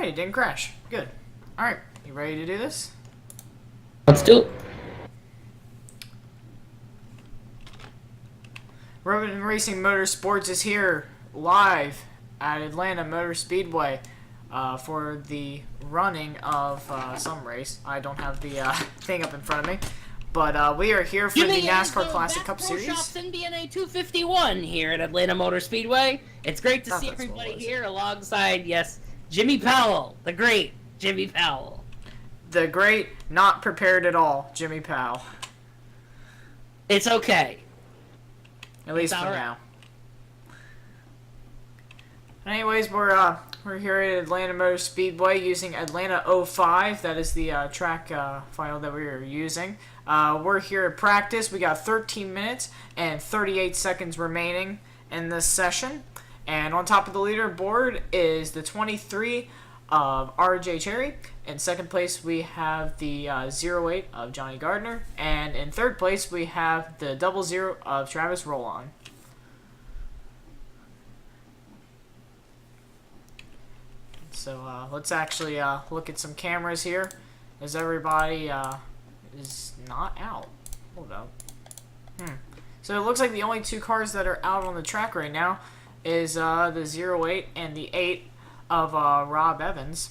Alright, it didn't crash. Good. Alright, you ready to do this? Let's do it. Rubbin Racin Motorsports is here live at Atlanta Motor Speedway for the running of some race. I don't have the thing up in front of me. But we are here for the NASCAR Classic Cup Series. MBNA 251 here at Atlanta Motor Speedway. It's great to see everybody here alongside, yes, Jimmy Powell, the great Jimmy Powell. The great, not prepared at all, Jimmy Powell. It's okay. At least for now. Anyways, we're here at Atlanta Motor Speedway using Atlanta 05. That is the track file that we are using. We're here at practice. We got 13 minutes and 38 seconds remaining in this session. And on top of the leaderboard is the 23 of RJ Cherry. In second place, we have the 08 of Johnny Gardner. And in third place, we have the 00 of Travis Rollon. So let's actually look at some cameras here, as everybody is not out. Hold up. So it looks like the only two cars that are out on the track right now is the 08 and the 8 of Rob Evans.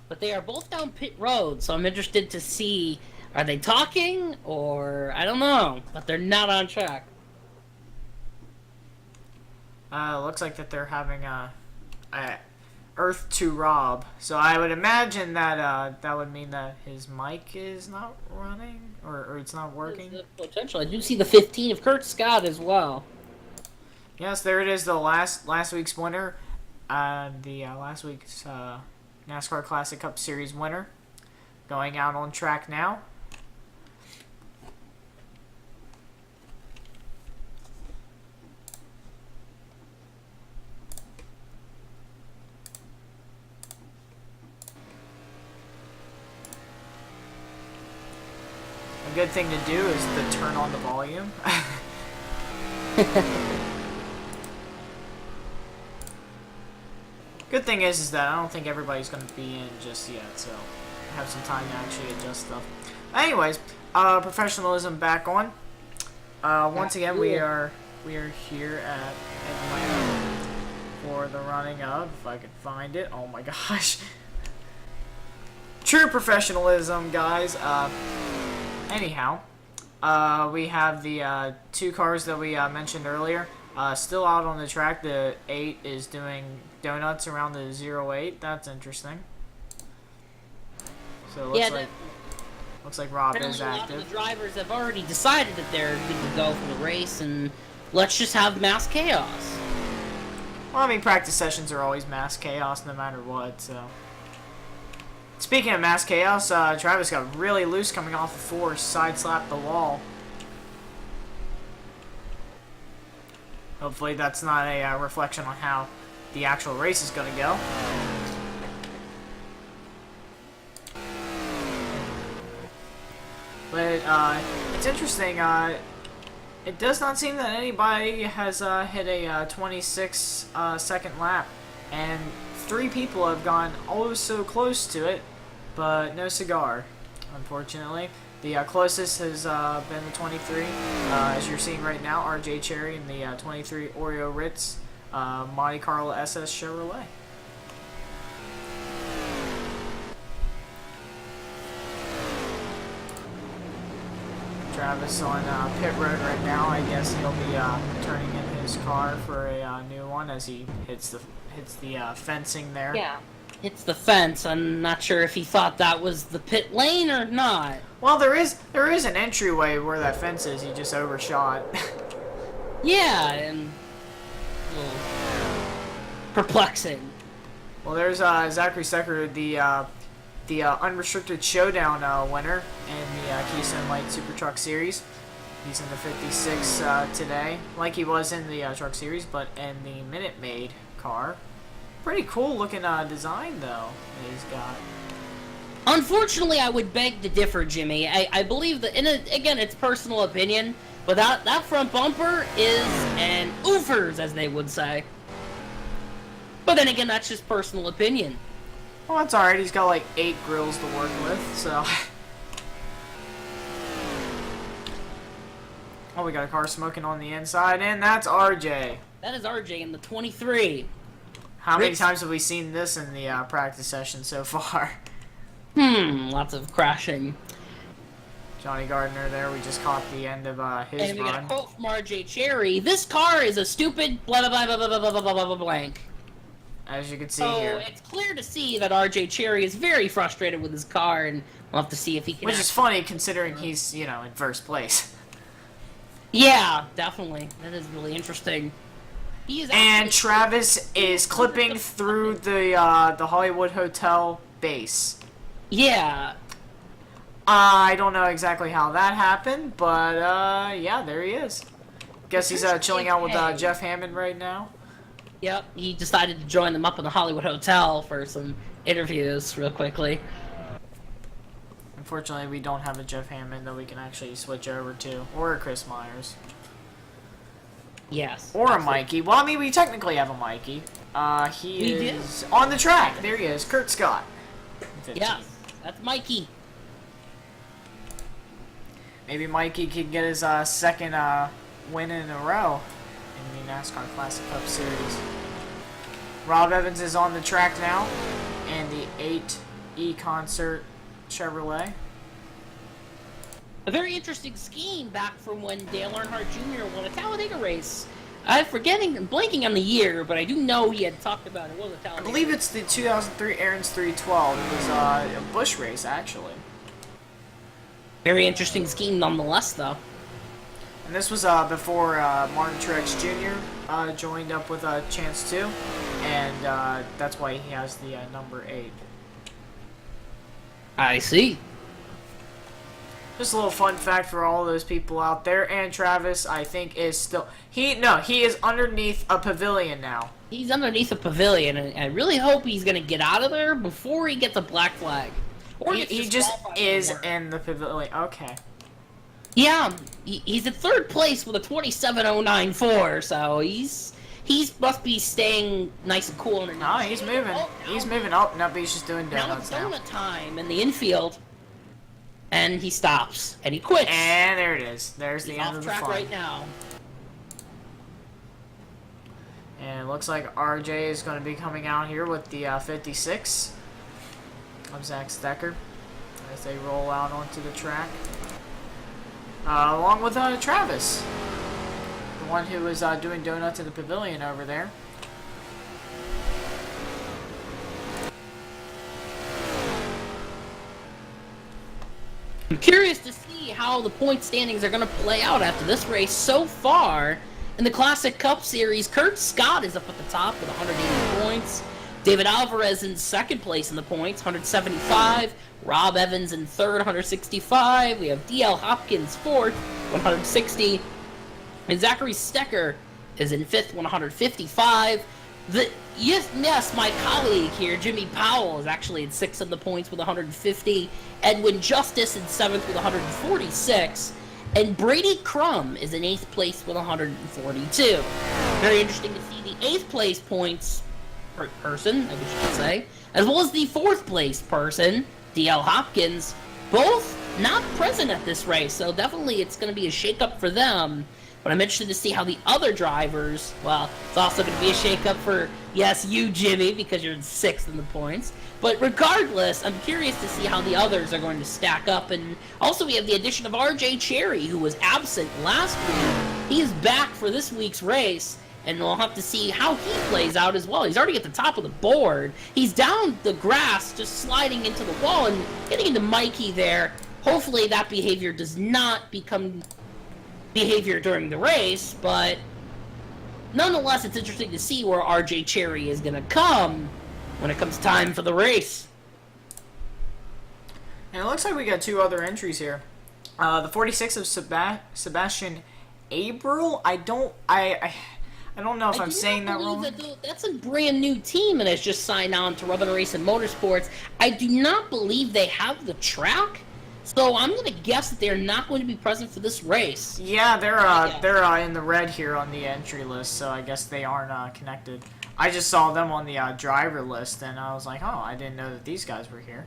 But they are both down pit road, so I'm interested to see, are they talking, or I don't know, but they're not on track. Looks like that they're having Earth to Rob. So I would imagine that that would mean that his mic is not running, or it's not working. There's the potential. I do see the 15 of Kurt Scott as well. Yes, there it is, the last week's winner. The last week's NASCAR Classic Cup Series winner. Going out on track now. A good thing to do is to turn on the volume. Good thing is that I don't think everybody's going to be in just yet, so I have some time to actually adjust stuff. Anyways, professionalism back on. Once again, we are here at Atlanta for the running of, if I could find it. Oh my gosh. True professionalism, guys. Anyhow, we have the two cars that we mentioned earlier still out on the track. The 8 is doing donuts around the 08. That's interesting. So it looks like Rob is active. A lot of the drivers have already decided that they're good to go for the race, and let's just have mass chaos. Well, I mean, practice sessions are always mass chaos no matter what, so. Speaking of mass chaos, Travis got really loose coming off the 4, side-slapped the wall. Hopefully that's not a reflection on how the actual race is going to go. But it's interesting, it does not seem that anybody has hit a 26 second lap, and 3 people have gone oh so close to it, but no cigar, unfortunately. The closest has been the 23, as you're seeing right now, RJ Cherry and the 23 Oreo Ritz Monte Carlo SS Chevrolet. Travis on pit road right now. I guess he'll be turning in his car for a new one as he hits the fencing there. Yeah, hits the fence. I'm not sure if he thought that was the pit lane or not. Well, there is an entryway where that fence is. He just overshot. Yeah, and a little perplexing. Well, there's Zachary Secker, the unrestricted showdown winner in the Keystone Light Super Truck Series. He's in the 56 today, like he was in the Truck Series, but in the Minute Maid car. Pretty cool looking design, though, that he's got. Unfortunately, I would beg to differ, Jimmy. I believe that, again, it's personal opinion, but that front bumper is an oofers, as they would say. But then again, that's just personal opinion. Well, that's alright. He's got like 8 grills to work with, so. Oh, we got a car smoking on the inside, and that's RJ. That is RJ in the 23. How many times have we seen this in the practice session so far? Lots of crashing. Johnny Gardner there, we just caught the end of his run. And we got a quote from RJ Cherry. This car is a stupid blah blah blah blah blah blah blah blah blah blank. As you can see So here. it's clear to see that RJ Cherry is very frustrated with his car, and we'll have to see if he can. Which is funny considering he's, you know, in first place. Yeah, definitely. That is really interesting. He is. And Travis is clipping through the Hollywood Hotel base. Yeah. I don't know exactly how that happened, but yeah, there he is. Guess he's chilling out with Jeff Hammond right now. Yep, he decided to join them up in the Hollywood Hotel for some interviews real quickly. Unfortunately, we don't have a Jeff Hammond that we can actually switch over to, or a Chris Myers. Yes. Or a Mikey. Well, I mean, we technically have a Mikey. He is on the track. There he is, Kurt Scott. 15. Yes, that's Mikey. Maybe Mikey could get his second win in a row in the NASCAR Classic Cup Series. Rob Evans is on the track now in the 8E Concert Chevrolet. A very interesting scheme back from when Dale Earnhardt Jr. won a Talladega race. I'm blanking on the year, but I do know he had talked about it. Was a Talladega. I believe it's the 2003 Aaron's 312. It was a Busch race, actually. Very interesting scheme nonetheless, though. And this was before Martin Truex Jr. Joined up with Chance 2, and that's why he has the number 8. I see. Just a little fun fact for all those people out there. And Travis, I think, is still... he is underneath a pavilion now. He's underneath a pavilion, and I really hope he's going to get out of there before he gets a black flag. Or He just is in the pavilion. Okay. Yeah, he's in third place with a 27.094, so he must be staying nice and cool. No, he's moving. He's moving up. No, but he's just doing donuts now. Now it's donut time in the infield. And he stops. And he quits. And there it is. There's the He's end off of the track fun. right now. And it looks like RJ is going to be coming out here with the 56 of Zach Stecker as they roll out onto the track. Along with Travis, the one who was doing donuts in the pavilion over there. I'm curious to see how the point standings are going to play out after this race. So far, in the Classic Cup Series, Kurt Scott is up at the top with 180 points. David Alvarez in second place in the points, 175. Rob Evans in third, 165. We have D.L. Hopkins fourth, 160. And Zachary Stecker is in fifth, 155. Yes, my colleague here, Jimmy Powell, is actually in sixth in the points with 150. Edwin Justice in seventh with 146. And Brady Crum is in eighth place with 142. Very interesting to see the eighth place points person, I guess you could say, as well as the fourth place person, D.L. Hopkins, both not present at this race, so definitely it's going to be a shakeup for them. But I'm interested to see how the other drivers, well, it's also going to be a shakeup for, yes, you, Jimmy, because you're in sixth in the points. But regardless, I'm curious to see how the others are going to stack up. And also we have the addition of RJ Cherry, who was absent last week. He is back for this week's race, and we'll have to see how he plays out as well. He's already at the top of the board. He's down the grass, just sliding into the wall and getting into Mikey there. Hopefully that behavior does not become behavior during the race, but nonetheless, it's interesting to see where RJ Cherry is going to come when it comes time for the race. And it looks like we got two other entries here. The 46 of Sebastian Abril. I don't know if I'm saying that wrong. That's a brand new team and has just signed on to Racin Motorsports. I do not believe they have the track. So I'm going to guess that they're not going to be present for this race. Yeah, they're in the red here on the entry list, so I guess they aren't connected. I just saw them on the driver list, and I was like, oh, I didn't know that these guys were here.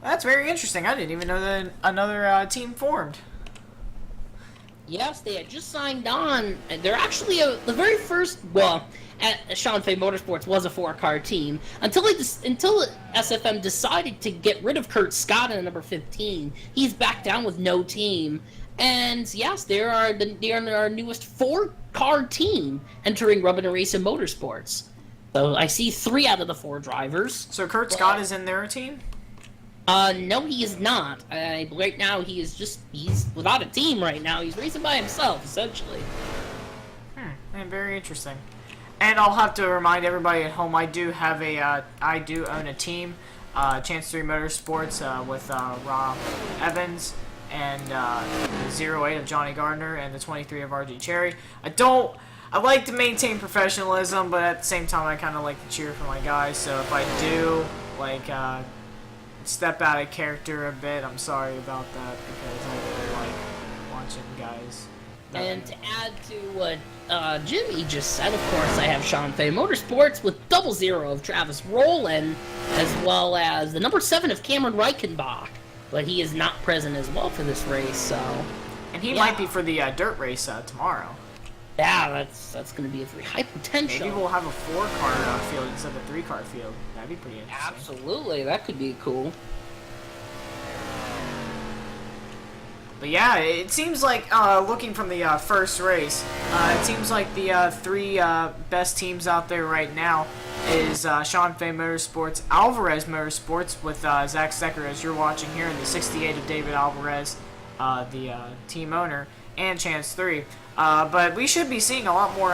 That's very interesting. I didn't even know that another team formed. Yes, they had just signed on. They're actually the very first. Well, Sean Fay Motorsports was a 4-car team until SFM decided to get rid of Kurt Scott in number 15. He's back down with no team, and yes, they are our newest 4-car team entering Rubbin and Racin Motorsports. So I see 3 out of the 4 drivers. So Kurt Scott is in their team? No, he is not. Right now, he's without a team right now. He's racing by himself, essentially. And very interesting. And I'll have to remind everybody at home, I do own a team, Chance 3 Motorsports, with Rob Evans, and the 08 of Johnny Gardner, and the 23 of RG Cherry. I like to maintain professionalism, but at the same time, I kind of like to cheer for my guys, so if I do, step out of character a bit, I'm sorry about that, because I really like watching guys. And to add to what Jimmy just said, of course, I have Sean Fay Motorsports with 00 of Travis Rowland, as well as the number 7 of Cameron Reichenbach, but he is not present as well for this race, so... And he might be for the dirt race tomorrow. Yeah, that's going to be a very high potential. Maybe we'll have a 4-car field instead of a 3-car field. That'd be pretty interesting. Absolutely, that could be cool. But yeah, it seems like, looking from the first race, it seems like the 3 best teams out there right now is Sean Fay Motorsports, Alvarez Motorsports with Zach Stecker, as you're watching here, and the 68 of David Alvarez, the team owner, and Chance 3. But we should be seeing a lot more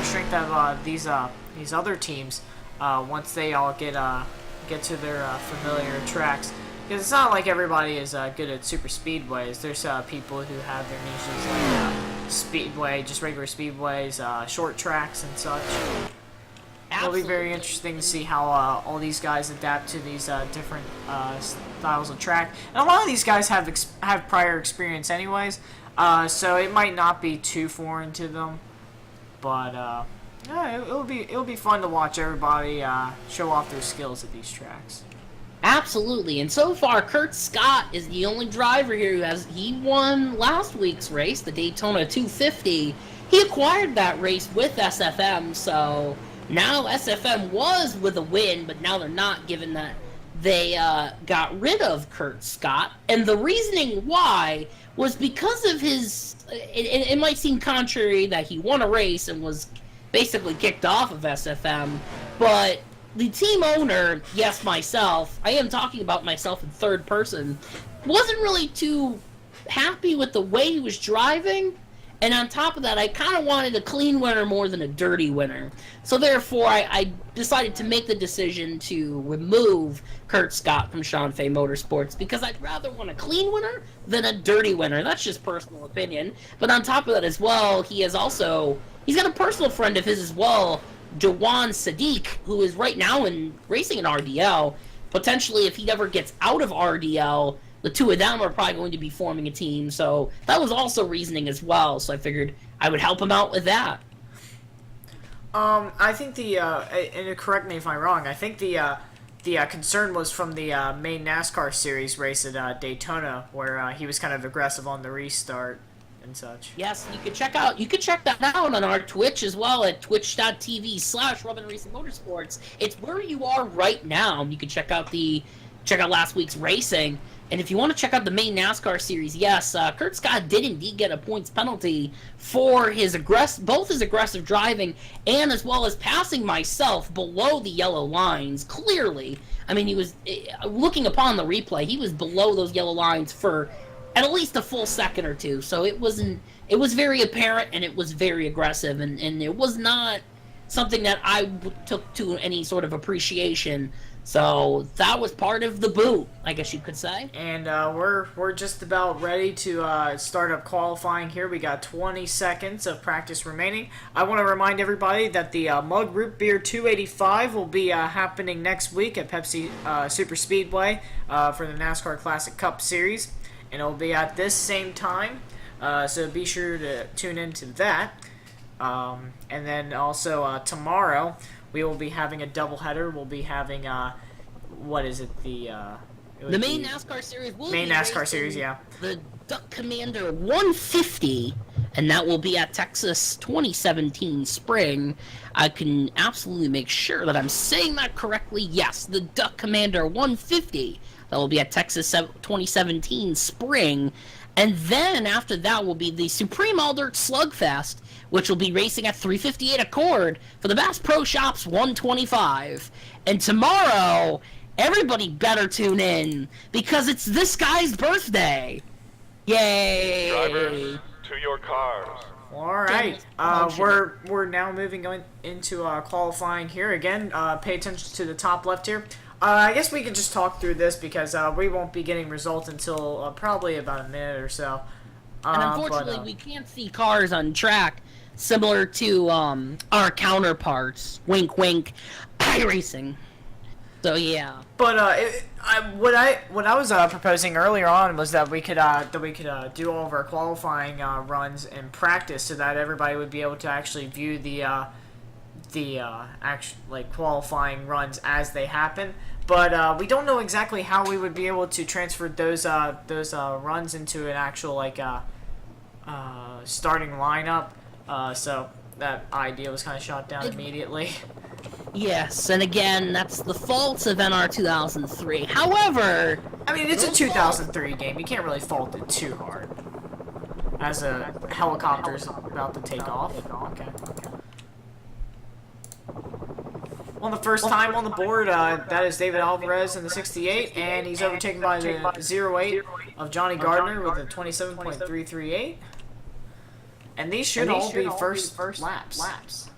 strength out of these other teams once they all get to their familiar tracks. Because it's not like everybody is good at super speedways. There's people who have their niches like speedway, just regular speedways, short tracks and such. It'll be very interesting to see how all these guys adapt to these different styles of track. And a lot of these guys have prior experience anyways, so it might not be too foreign to them. But yeah, it'll be fun to watch everybody show off their skills at these tracks. Absolutely, and so far, Kurt Scott is the only driver here he won last week's race, the Daytona 250. He acquired that race with SFM, so now SFM was with a win, but now they're not, given that they got rid of Kurt Scott. And the reasoning why was because of his... It might seem contrary that he won a race and was basically kicked off of SFM, but... the team owner, yes, myself, I am talking about myself in third person, wasn't really too happy with the way he was driving, and on top of that, I kind of wanted a clean winner more than a dirty winner. So therefore, I decided to make the decision to remove Kurt Scott from Sean Fay Motorsports, because I'd rather want a clean winner than a dirty winner. That's just personal opinion. But on top of that as well, he's got a personal friend of his as well, Jawan Sadiq, who is right now racing in RDL. Potentially, if he ever gets out of RDL, the two of them are probably going to be forming a team. So that was also reasoning as well. So I figured I would help him out with that. I think and correct me if I'm wrong, I think the concern was from the main NASCAR series race at Daytona, where he was kind of aggressive on the restart and such. Yes, you can check that out on our Twitch as well at twitch.tv/Rubbin Racing Motorsports. It's where you are right now. You can check out last week's racing. And if you want to check out the main NASCAR series, yes, Kurt Scott did indeed get a points penalty for both his aggressive driving and as well as passing myself below the yellow lines, clearly. I mean, he was, looking upon the replay, he was below those yellow lines for at least a full second or two. So it was very apparent, and it was very aggressive, and it was not something that I took to any sort of appreciation. So that was part of the boot, I guess you could say. And we're just about ready to start up qualifying here. We got 20 seconds of practice remaining. I want to remind everybody that the Mug Root Beer 285 will be happening next week at Pepsi Super Speedway for the NASCAR Classic Cup Series. And it'll be at this same time, so be sure to tune into that. And then also tomorrow we will be having a doubleheader. We'll be having what is it? The main NASCAR series will main be NASCAR series, yeah. The Duck Commander 150, and that will be at Texas 2017 Spring. I can absolutely make sure that I'm saying that correctly. Yes, the Duck Commander 150. That will be at Texas 2017 Spring. And then after that will be the Supreme All Dirt Slugfest, which will be racing at 358 Accord for the Bass Pro Shops 125. And tomorrow, everybody better tune in, because it's this guy's birthday. Yay! Drivers, to your cars. All right, we're now moving into qualifying here again. Pay attention to the top left here. I guess we can just talk through this because we won't be getting results until probably about a minute or so. And unfortunately, we can't see cars on track, similar to our counterparts. Wink, wink. iRacing. So yeah. But what I was proposing earlier on was that we could do all of our qualifying runs in practice, so that everybody would be able to actually view the qualifying runs as they happen. But we don't know exactly how we would be able to transfer those runs into an actual starting lineup. So that idea was kind of shot down immediately. Yes, and again, that's the faults of NR 2003. However, I mean, it's a 2003 game. You can't really fault it too hard. As a helicopter's about to take off. Okay. Well, the first time on the board, that is David Alvarez in the 68, and he's overtaken by the 08 of Johnny Gardner with a 27.338. And these should all be first laps.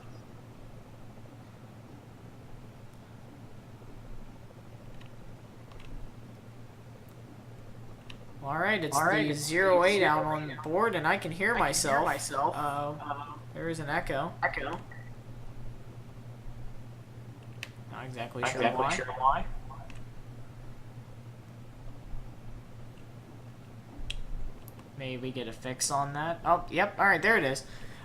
Alright, it's the 08 out on the board, and I can hear myself. There is an echo. Not exactly sure why. Maybe get a fix on that. Oh, yep. Alright, there it is.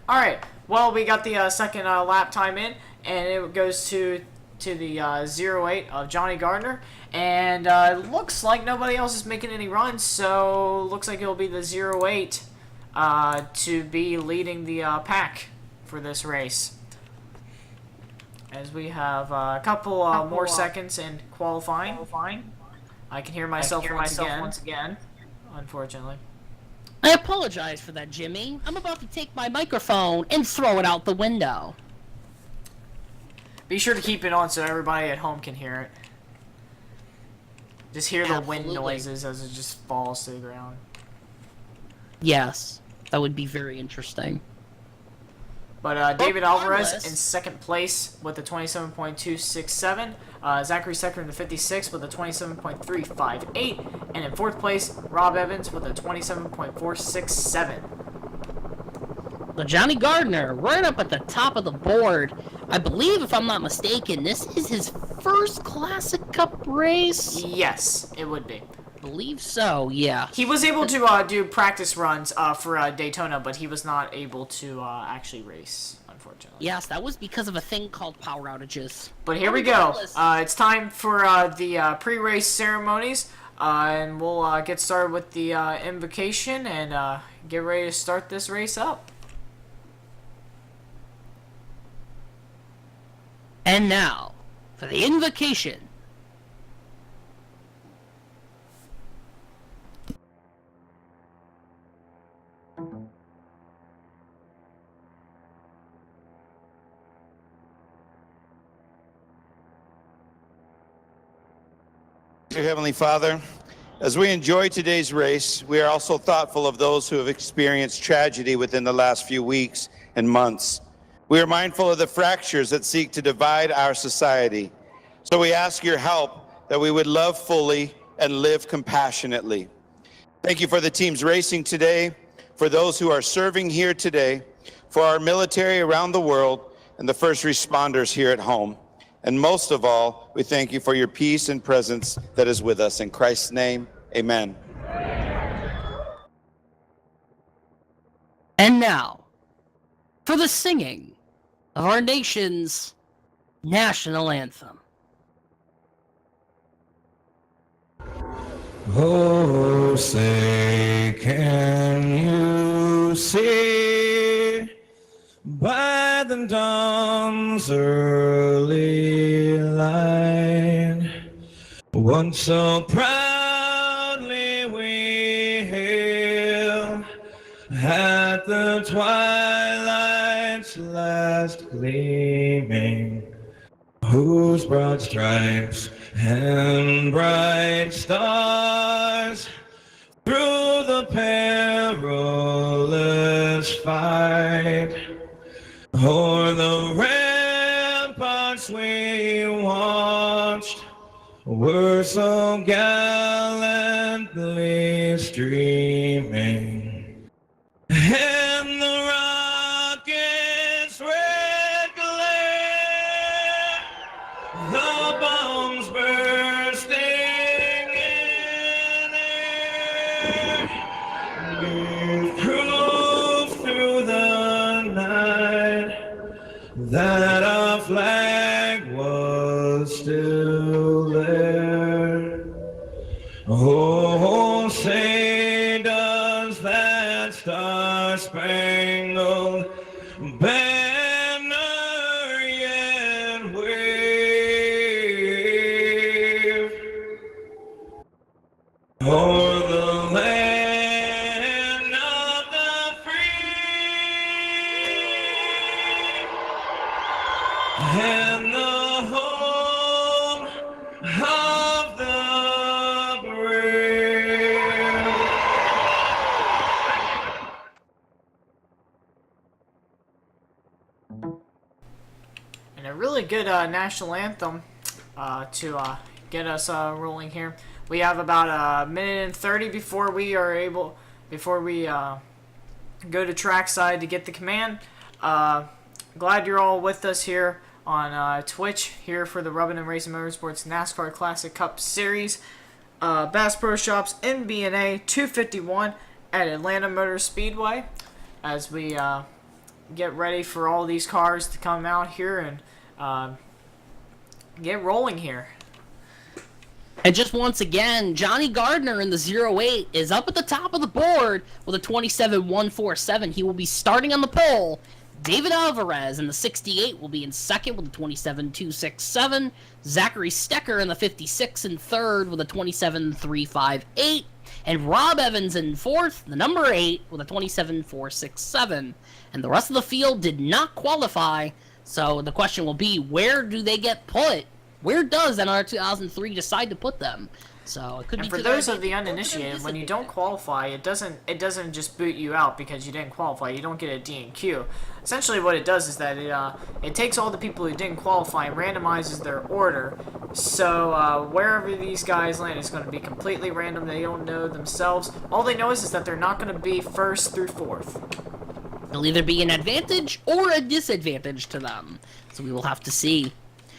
Alright, well, we got the second lap time in, and it goes to the 08 of Johnny Gardner, and it looks like nobody else is making any runs, so looks like it'll be the 08 to be leading the pack for this race. As we have a couple more seconds in qualifying. I can hear myself once again, unfortunately. I apologize for that, Jimmy. I'm about to take my microphone and throw it out the window. Be sure to keep it on so everybody at home can hear it. Just hear the wind noises as it just falls to the ground. Yes, that would be very interesting. But David Alvarez in second place with a 27.267. Zachary Secker in the 56 with a 27.358. And in fourth place, Rob Evans with a 27.467. So Johnny Gardner, right up at the top of the board. I believe, if I'm not mistaken, this is his first Classic Cup race? Yes, it would be. I believe so, yeah. He was able to do practice runs for Daytona, but he was not able to actually race, unfortunately. Yes, that was because of a thing called power outages. But here we go. It's time for the pre-race ceremonies, and we'll get started with the invocation and get ready to start this race up. And now, for the invocation. Dear Heavenly Father, as we enjoy today's race, we are also thoughtful of those who have experienced tragedy within the last few weeks and months. We are mindful of the fractures that seek to divide our society. So we ask your help that we would love fully and live compassionately. Thank you for the teams racing today, for those who are serving here today, for our military around the world, and the first responders here at home. And most of all, we thank you for your peace and presence that is with us. In Christ's name, amen. And now, for the singing of our nation's national anthem. Oh, say, can you see by the dawn's early light what so proudly we hailed at the twilight's last gleaming, whose broad stripes and bright stars through the perilous fight o'er the ramparts we watched were so gallantly streaming, and the rocket's red glare, the bombs bursting in air, gave proof through the night that our flag was still there. Oh, say does that star-spangled banner yet wave o'er the land of the free and the home of the brave. And a really good national anthem to get us rolling here. We have about a minute and 30 before we go to trackside to get the command. Glad you're all with us here on Twitch here for the Rubbin and Racin Motorsports NASCAR Classic Cup Series. Bass Pro Shops MBNA 251 at Atlanta Motor Speedway, as we get ready for all these cars to come out here and get rolling here. And just once again, Johnny Gardner in the 08 is up at the top of the board with a 27.147. He will be starting on the pole. David Alvarez in the 68 will be in second with a 27.267. Zachary Stecker in the 56 in third with a 27.358. And Rob Evans in fourth, the number 8, with a 27.467. And the rest of the field did not qualify, so the question will be, where do they get put? Where does NR2003 decide to put them? So it could be. And for those of the uninitiated, when you don't qualify, it doesn't just boot you out because you didn't qualify. You don't get a DNQ. Essentially, what it does is that it takes all the people who didn't qualify and randomizes their order. So wherever these guys land is going to be completely random. They don't know themselves. All they know is that they're not going to be first through fourth. It'll either be an advantage or a disadvantage to them. So we will have to see.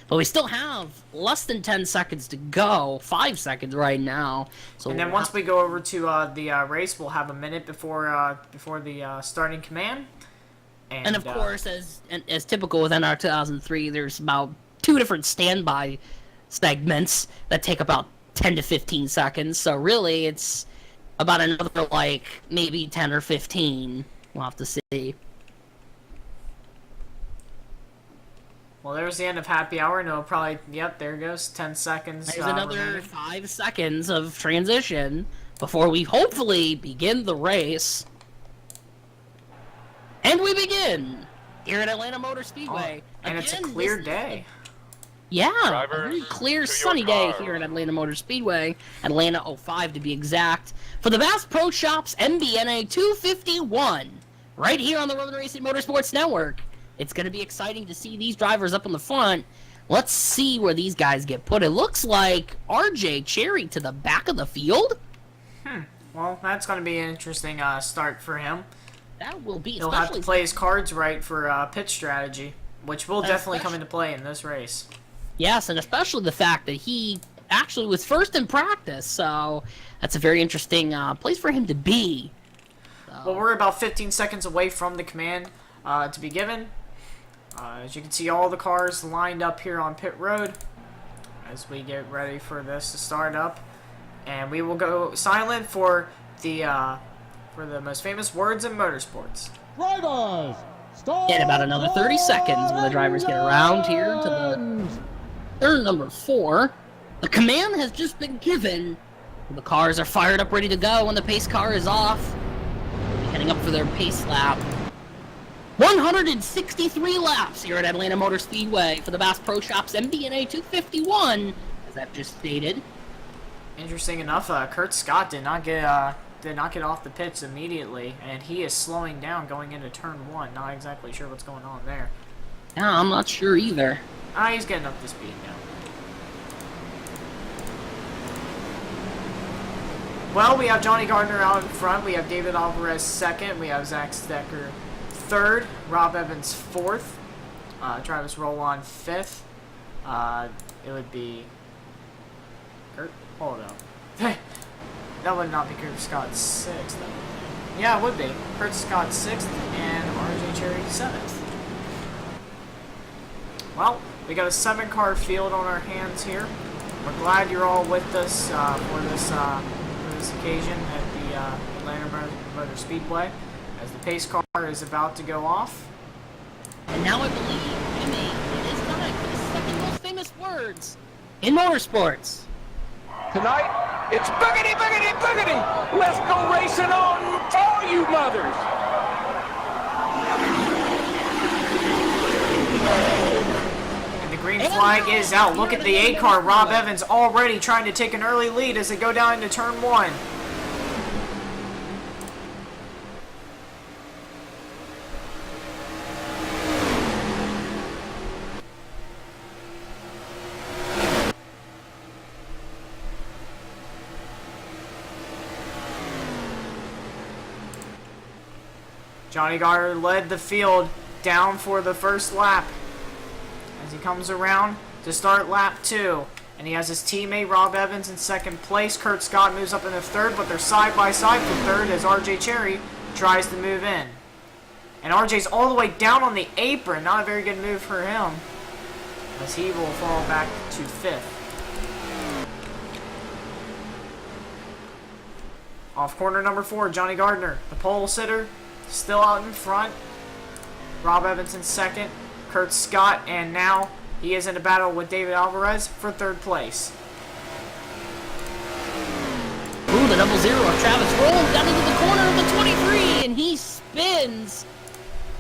But we still have less than 10 seconds to go. 5 seconds right now. So and then once we go over to the race, we'll have a minute before the starting command. And of course, as typical with NR2003, there's about 2 different standby segments that take about 10 to 15 seconds. So really, it's about another, like, maybe 10 or 15. We'll have to see. Well, there's the end of happy hour. No, probably, yep, there goes. 10 seconds. There's another remaining. 5 seconds of transition before we hopefully begin the race. And we begin here at Atlanta Motor Speedway. And it's a clear day. Yeah, Drivers, a very clear, to your sunny day cars. here at Atlanta Motor Speedway. Atlanta 05 to be exact. For the Bass Pro Shops MBNA 251. Right here on the Racin Motorsports Network. It's going to be exciting to see these drivers up in the front. Let's see where these guys get put. It looks like RJ Cherry to the back of the field. Well, that's going to be an interesting start for him. That will be. He'll have to play his cards right for pit strategy, which will definitely come into play in this race. Yes, and especially the fact that he actually was first in practice, so that's a very interesting place for him to be. Well, we're about 15 seconds away from the command. to be given. As you can see, all the cars lined up here on pit road as we get ready for this to start up. And we will go silent for the most famous words in motorsports. Drivers, start. In about another 30 seconds when the drivers get around here to the turn number 4. The command has just been given. The cars are fired up, ready to go, and the pace car is off. Heading up for their pace lap. 163 laps here at Atlanta Motor Speedway for the Bass Pro Shops MBNA 251, as I've just stated. Interesting enough, Kurt Scott did not get off the pits immediately, and he is slowing down going into turn 1. Not exactly sure what's going on there. Yeah, I'm not sure either. He's getting up to speed now. Well, we have Johnny Gardner out in front. We have David Alvarez second. We have Zach Stecker third. Rob Evans fourth. Travis Rowland fifth. It would be Kurt. Hold up. That would not be Kurt Scott sixth. Yeah, it would be. Kurt Scott sixth and RJ Cherry seventh. Well, we got a 7-car field on our hands here. We're glad you're all with us for this occasion at the Atlanta Motor Speedway, as the pace car is about to go off. And now I believe, Jimmy, it is time for the second most famous words in motorsports. Tonight, it's boogity, boogity, boogity! Let's go racing on for all you mothers! And the green flag is out. Look at the 8-car. Rob Evans already trying to take an early lead as they go down into turn 1. Johnny Gardner led the field down for the first lap as he comes around to start lap 2. And he has his teammate Rob Evans in second place. Kurt Scott moves up into third, but they're side by side for third as RJ Cherry tries to move in. And RJ's all the way down on the apron. Not a very good move for him, as he will fall back to fifth. Off corner number 4, Johnny Gardner, the pole sitter, still out in front. Rob Evans in second. Kurt Scott, and now he is in a battle with David Alvarez for third place. Ooh, the 0-0 of Travis rolls down into the corner of the 23, and he spins.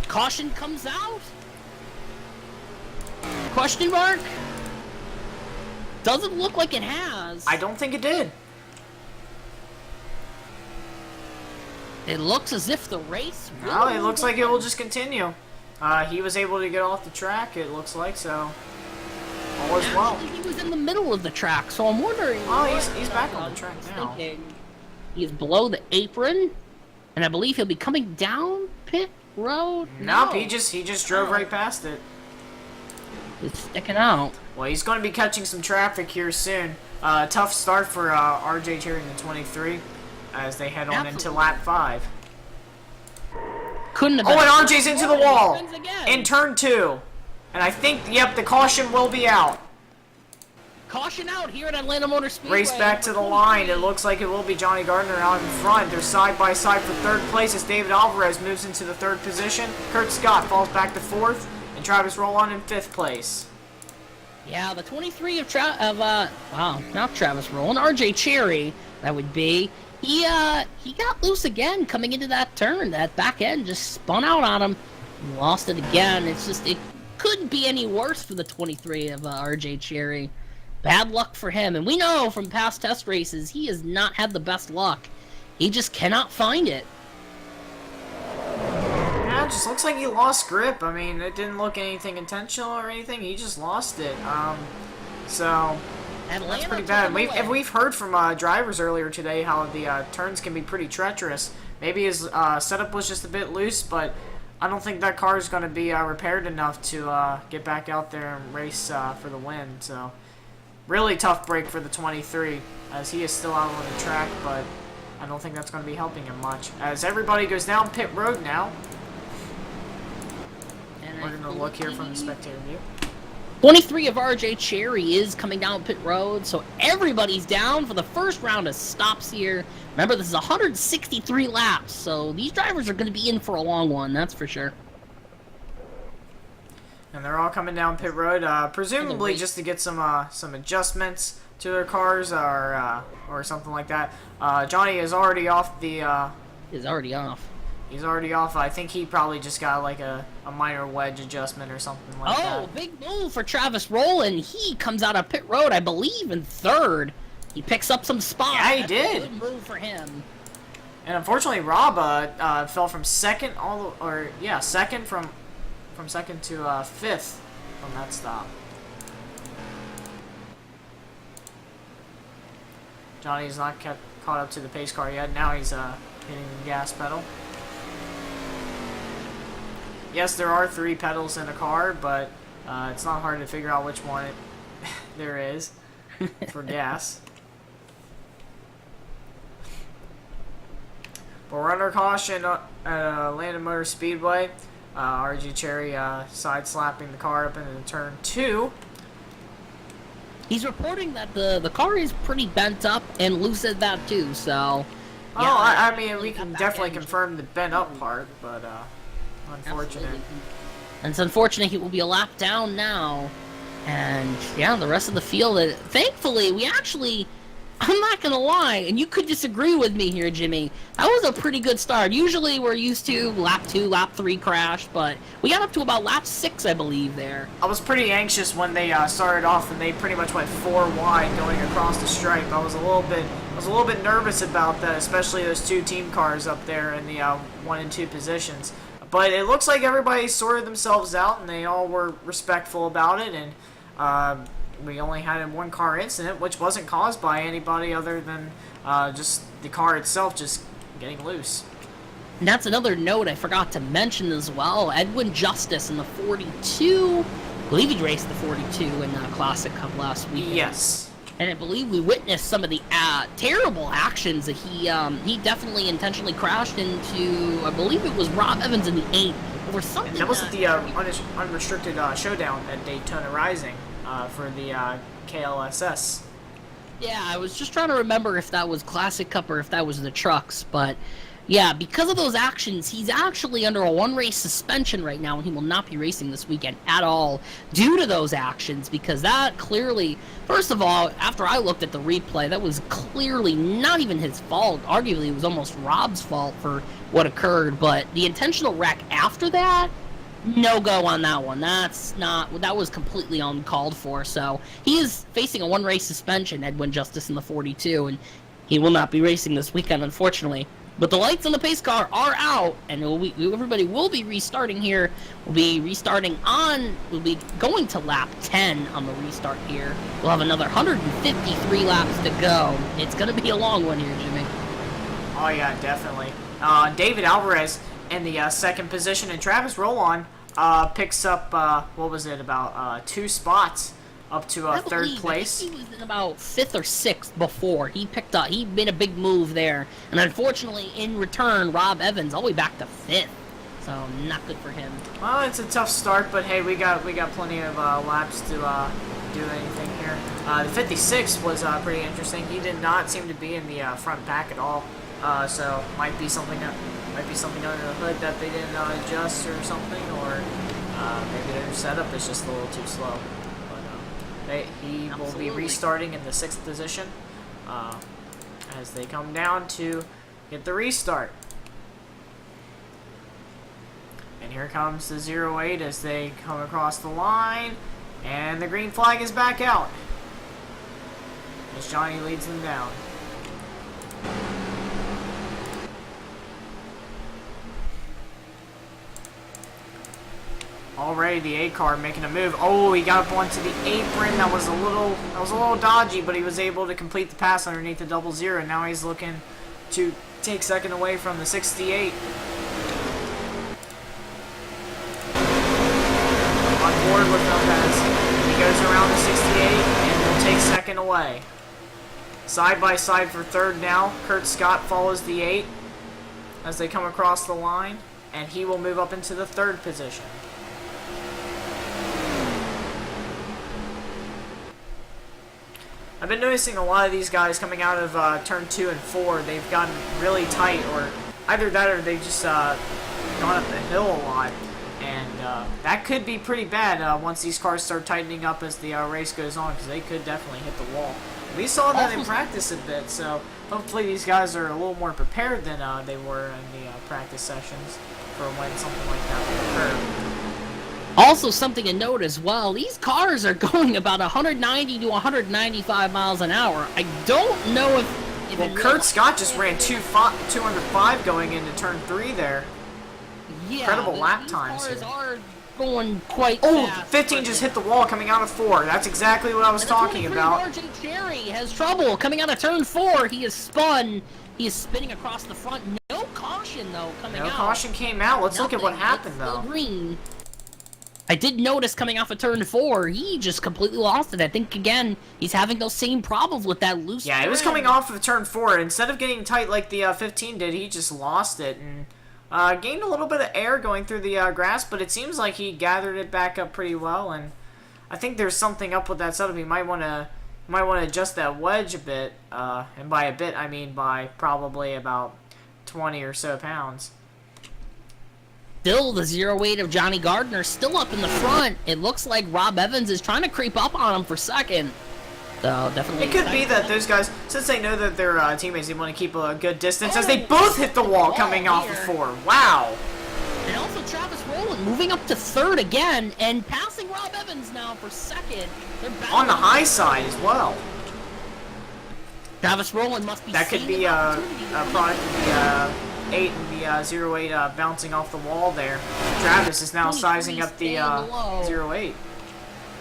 Caution comes out? Question mark? Doesn't look like it has. I don't think it did. It looks as if the race will. No, it looks like it will just continue. He was able to get off the track, it looks like, so all is well. Actually, he was in the middle of the track, so I'm wondering. Oh, he's back on the track now. He's below the apron, and I believe he'll be coming down pit road. Nope, he just drove right past it. It's sticking out. Well, he's going to be catching some traffic here soon. Tough start for RJ Cherry in the 23 as they head on into lap 5. Couldn't have been. Oh, and RJ's into the wall Again. in turn 2. And I think, yep, the caution will be out. Caution out here at Atlanta Motor Speedway. Race back to the line. It looks like it will be Johnny Gardner out in front. They're side by side for third place as David Alvarez moves into the third position. Kurt Scott falls back to fourth, and Travis Rowland in fifth place. Yeah, the 23 of not Travis Rowland, RJ Cherry, that would be. He got loose again coming into that turn. That back end just spun out on him. He lost it again. It's just, it couldn't be any worse for the 23 of RJ Cherry. Bad luck for him. And we know from past test races, he has not had the best luck. He just cannot find it. Yeah, it just looks like he lost grip. I mean, it didn't look anything intentional or anything. He just lost it. So Atlanta that's pretty bad. We've heard from drivers earlier today how the turns can be pretty treacherous. Maybe his setup was just a bit loose, but I don't think that car is going to be repaired enough to get back out there and race for the win. So really tough break for the 23, as he is still out on the track, but I don't think that's going to be helping him much. As everybody goes down pit road now. we're gonna look here from the spectator view. 23 of RJ Cherry is coming down pit road, so everybody's down for the first round of stops here. Remember, this is 163 laps, so these drivers are going to be in for a long one, that's for sure. And they're all coming down pit road, presumably just to get some adjustments to their cars or something like that. Johnny is already off the. He's already off. He's already off. I think he probably just got like a minor wedge adjustment or something like that. Oh, big move for Travis Rowland. He comes out of pit road, I believe, in third. He picks up some spots. Yeah, he That's did. a good move for him. And unfortunately, Rob fell from second second from second to fifth from that stop. Johnny's not caught up to the pace car yet. Now he's hitting the gas pedal. Yes, there are 3 pedals in a car, but it's not hard to figure out which one there is for gas. But we're under caution at Atlanta Motor Speedway. RG Cherry side-slapping the car up into turn 2. He's reporting that the car is pretty bent up, and Lou said that too, so... Oh, yeah, I mean, we can definitely confirm the bent up part, but unfortunate. Absolutely. And it's unfortunate he will be a lap down now. And yeah, the rest of the field, thankfully, we actually, I'm not gonna lie, and you could disagree with me here, Jimmy, that was a pretty good start. Usually we're used to lap 2, lap 3 crash, but we got up to about lap 6, I believe, there. I was pretty anxious when they started off and they pretty much went 4 wide going across the stripe. I was a little bit nervous about that, especially those 2 team cars up there in the 1 and 2 positions. But it looks like everybody sorted themselves out and they all were respectful about it, and we only had 1 car incident, which wasn't caused by anybody other than just the car itself just getting loose. And that's another note I forgot to mention as well. Edwin Justice in the 42, I believe he raced the 42 in the Classic Cup last weekend. Yes. And I believe we witnessed some of the terrible actions that he definitely intentionally crashed into. I believe it was Rob Evans in the 8 over something. And that was at the unrestricted showdown at Daytona Rising for the KLSS. Yeah, I was just trying to remember if that was Classic Cup or if that was the trucks, but yeah, because of those actions, he's actually under a 1-race suspension right now, and he will not be racing this weekend at all due to those actions, because that clearly, first of all, after I looked at the replay, that was clearly not even his fault. Arguably, it was almost Rob's fault for what occurred, but the intentional wreck after that, no go on that one. That was completely uncalled for, so he is facing a 1-race suspension, Edwin Justice in the 42, and he will not be racing this weekend, unfortunately. But the lights on the pace car are out, and everybody will be restarting here. We'll be going to lap 10 on the restart here. We'll have another 153 laps to go. It's going to be a long one here, Jimmy. Oh yeah, definitely. David Alvarez in the 2nd position, and Travis Rowland picks up, about 2 spots up to 3rd place. I think he was in about 5th or 6th before. He made a big move there. And unfortunately, in return, Rob Evans all the way back to 5th. So, not good for him. Well, it's a tough start, but hey, we got plenty of laps to do anything here. The 56 was pretty interesting. He did not seem to be in the front pack at all. So, might be something under the hood that they didn't adjust or something, or maybe their setup is just a little too slow. He will be restarting in the 6th position as they come down to get the restart. And here comes the 08 as they come across the line, and the green flag is back out as Johnny leads them down. Already the 8 car making a move. Oh, he got up onto the apron. That was a little dodgy, but he was able to complete the pass underneath the 00. Now he's looking to take 2nd away from the 68. On board with Lopez. He goes around the 68 and will take 2nd away. Side by side for 3rd now. Kurt Scott follows the 8 as they come across the line, and he will move up into the 3rd position. I've been noticing a lot of these guys coming out of turn 2 and 4. They've gotten really tight, or either that or they just gone up the hill a lot. And that could be pretty bad once these cars start tightening up as the race goes on, because they could definitely hit the wall. We saw that in practice a bit, so hopefully these guys are a little more prepared than they were in the practice sessions for when something like that would occur. Also, something to note as well, these cars are going about 190 to 195 miles an hour. I don't know if Well, Kurt Scott just ran 205 going into turn 3 there. yeah, Incredible lap these times cars here. are going quite Oh, fast. 15 just hit the wall coming out of 4. That's exactly what I was And the talking 23 about. RJ Cherry has trouble coming out of turn 4. He is spun. He is spinning across the front. No caution, though, coming No out. caution came out. Let's look at what Nothing. happened, It's still though. green. I did notice coming off of turn 4, he just completely lost it. I think, again, he's having those same problems with that loose Yeah, it was thread. coming off of turn 4. Instead of getting tight like the 15 did, he just lost it and gained a little bit of air going through the grass, but it seems like he gathered it back up pretty well, and I think there's something up with that setup. He might want to adjust that wedge a bit, and by a bit I mean by probably about 20 or so pounds. Still, the 08 of Johnny Gardner still up in the front. It looks like Rob Evans is trying to creep up on him for second. So, definitely... It could be that those guys, since they know that their teammates, they want to keep a good distance, as they both hit the wall coming off of 4. Wow! And also Travis Rowland moving up to third again and passing Rob Evans now for second. They're On the battling. high side as well. Travis Rowland must be That could seeing be an a opportunity. product of the 8 and the 08 bouncing off the wall there. Travis is now 23 sizing up the staying low. 08.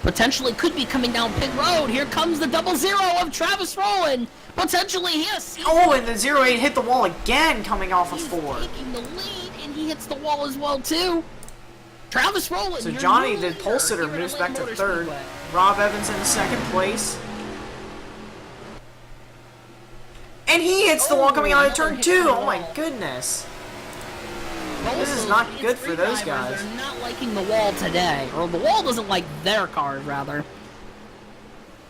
Potentially could be coming down pit road. Here comes the 00 of Travis Rowland. Potentially, yes. Oh, and the 08 hit the wall again coming off of He's 4. taking the lead, and he hits the wall as well, too. Travis Rowland. So your Johnny, new the leader pole sitter, here at moves back Atlanta to Motor 3rd. Speedway. Rob Evans in 2nd place. And he hits the wall coming out of another turn hit 2. to the Oh my wall. goodness. Both This is of not these good for those drivers guys. Are not liking the wall today, or the wall doesn't like their car, rather.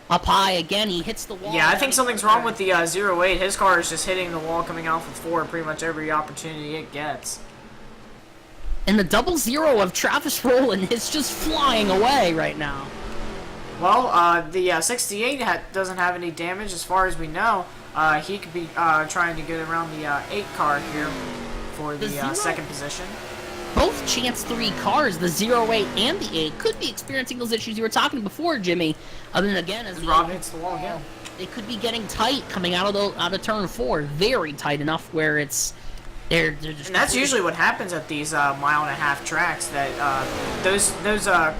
Up high again, he hits the wall. Yeah, I think something's wrong with the 08. His car is just hitting the wall coming off of 4 pretty much every opportunity it gets. And the 00 of Travis Rowland is just flying away right now. Well, the 68 doesn't have any damage as far as we know. He could be trying to get around the 8 car here for the The 2nd position. Both Chance 3 cars, the 08 and the 8, could be experiencing those issues you were talking before, Jimmy. Other than, again, as Rob hits the wall again. they could be getting tight coming out of turn 4. Very tight enough where it's... They're just... And that's usually what happens at these mile-and-a-half tracks. That those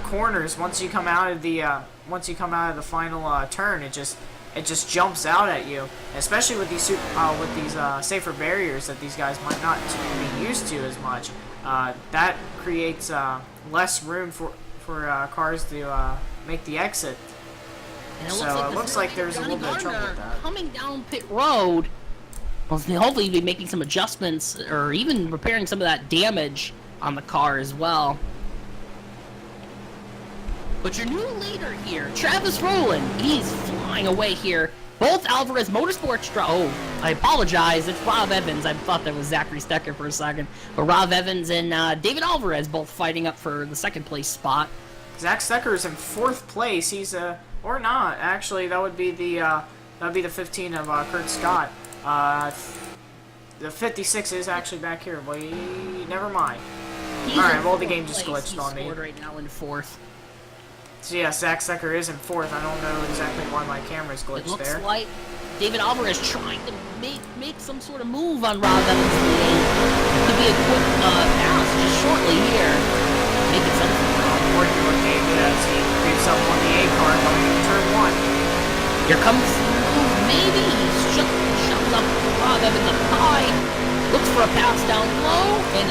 corners, once you come out of the final turn, it just jumps out at you. Especially with these safer barriers that these guys might not be used to as much. That creates less room for cars to make the exit. And So it looks like the there's a little bit of trouble with that. Coming down pit road, well, hopefully be making some adjustments or even repairing some of that damage on the car as well. But your new leader here, Travis Rowland, he's flying away here. Both Alvarez Motorsports Oh, I apologize. It's Rob Evans. I thought that was Zachary Stecker for a second. But Rob Evans and David Alvarez both fighting up for the 2nd place spot. Zach Stecker is in 4th place. He's or not actually. That would be the 15 of Kurt Scott. The 56 is actually back here. Wait, never mind. He's All right, in well, the 4th game just place. glitched on me. He's scored right now in 4th. So yeah, Zach Stecker is in 4th. I don't know exactly why my camera's It glitched looks there. like David Alvarez trying to make some sort of move on Rob Evans' lead. Could be a quick pass just shortly here. Make it something. According to what David has, he creeps up on the A car going into turn 1. Here comes the move. Maybe he's shoves up Rob Evans up high. Looks for a pass down low, and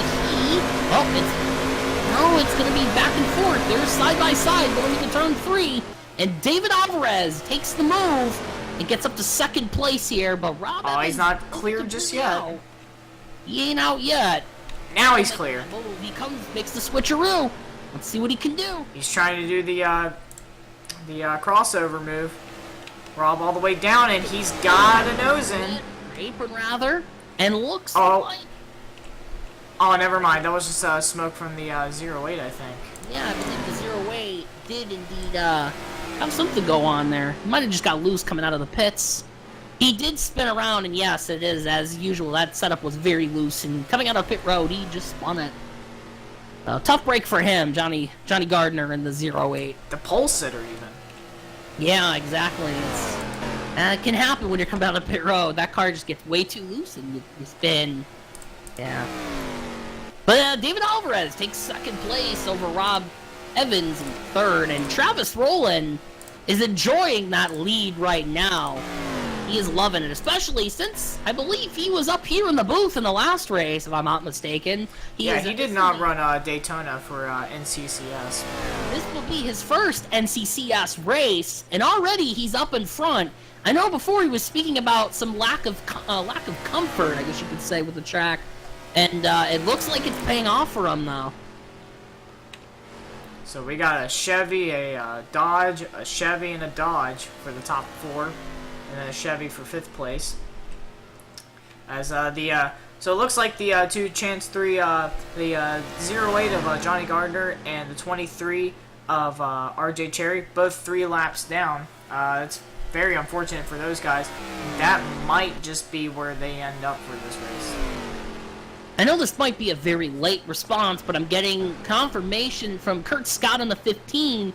it's going to be back and forth. They're side by side going into turn 3, and David Alvarez takes the move and gets up to 2nd place here. But Rob Evans, He's not cleared just yet. out. He ain't out yet. Now he's clear. Move. He makes the switcheroo. Let's see what he can do. He's trying to do the crossover move. Rob all the way down, and he's got a nose in. Apron, rather. And looks Oh. like... Oh, never mind. That was just smoke from the 08, I think. Yeah, I believe the 08 did indeed have something go on there. He might have just got loose coming out of the pits. He did spin around, and yes, it is, as usual, that setup was very loose, and coming out of pit road, he just spun it. Tough break for him, Johnny Gardner in the 08. The pole sitter, even. Yeah, exactly. It can happen when you're coming out of pit road. That car just gets way too loose, and you spin. Yeah. But David Alvarez takes second place over Rob Evans in third, and Travis Rowland is enjoying that lead right now. He is loving it, especially since I believe he was up here in the booth in the last race, if I'm not mistaken. He did not run Daytona for NCCS. This will be his first NCCS race, and already he's up in front. I know before he was speaking about some lack of comfort, I guess you could say, with the track, and it looks like it's paying off for him now. So we got a Chevy, a Dodge, a Chevy, and a Dodge for the top 4. And then a Chevy for 5th place. As so it looks like the 2 Chance 3, the 08 of Johnny Gardner and the 23 of RJ Cherry, both 3 laps down. It's very unfortunate for those guys. That might just be where they end up for this race. I know this might be a very late response, but I'm getting confirmation from Kurt Scott on the 15.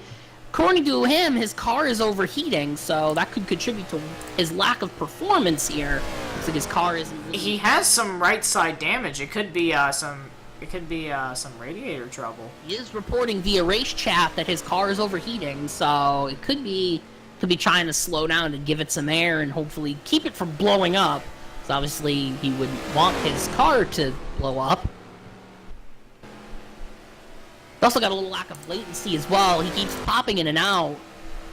According to him, his car is overheating, so that could contribute to his lack of performance here. Looks like his car isn't really... He has some right side damage. It could be some radiator trouble. He is reporting via race chat that his car is overheating, so it could be trying to slow down and give it some air and hopefully keep it from blowing up. So obviously he wouldn't want his car to blow up. Also got a little lack of latency as well. He keeps popping in and out.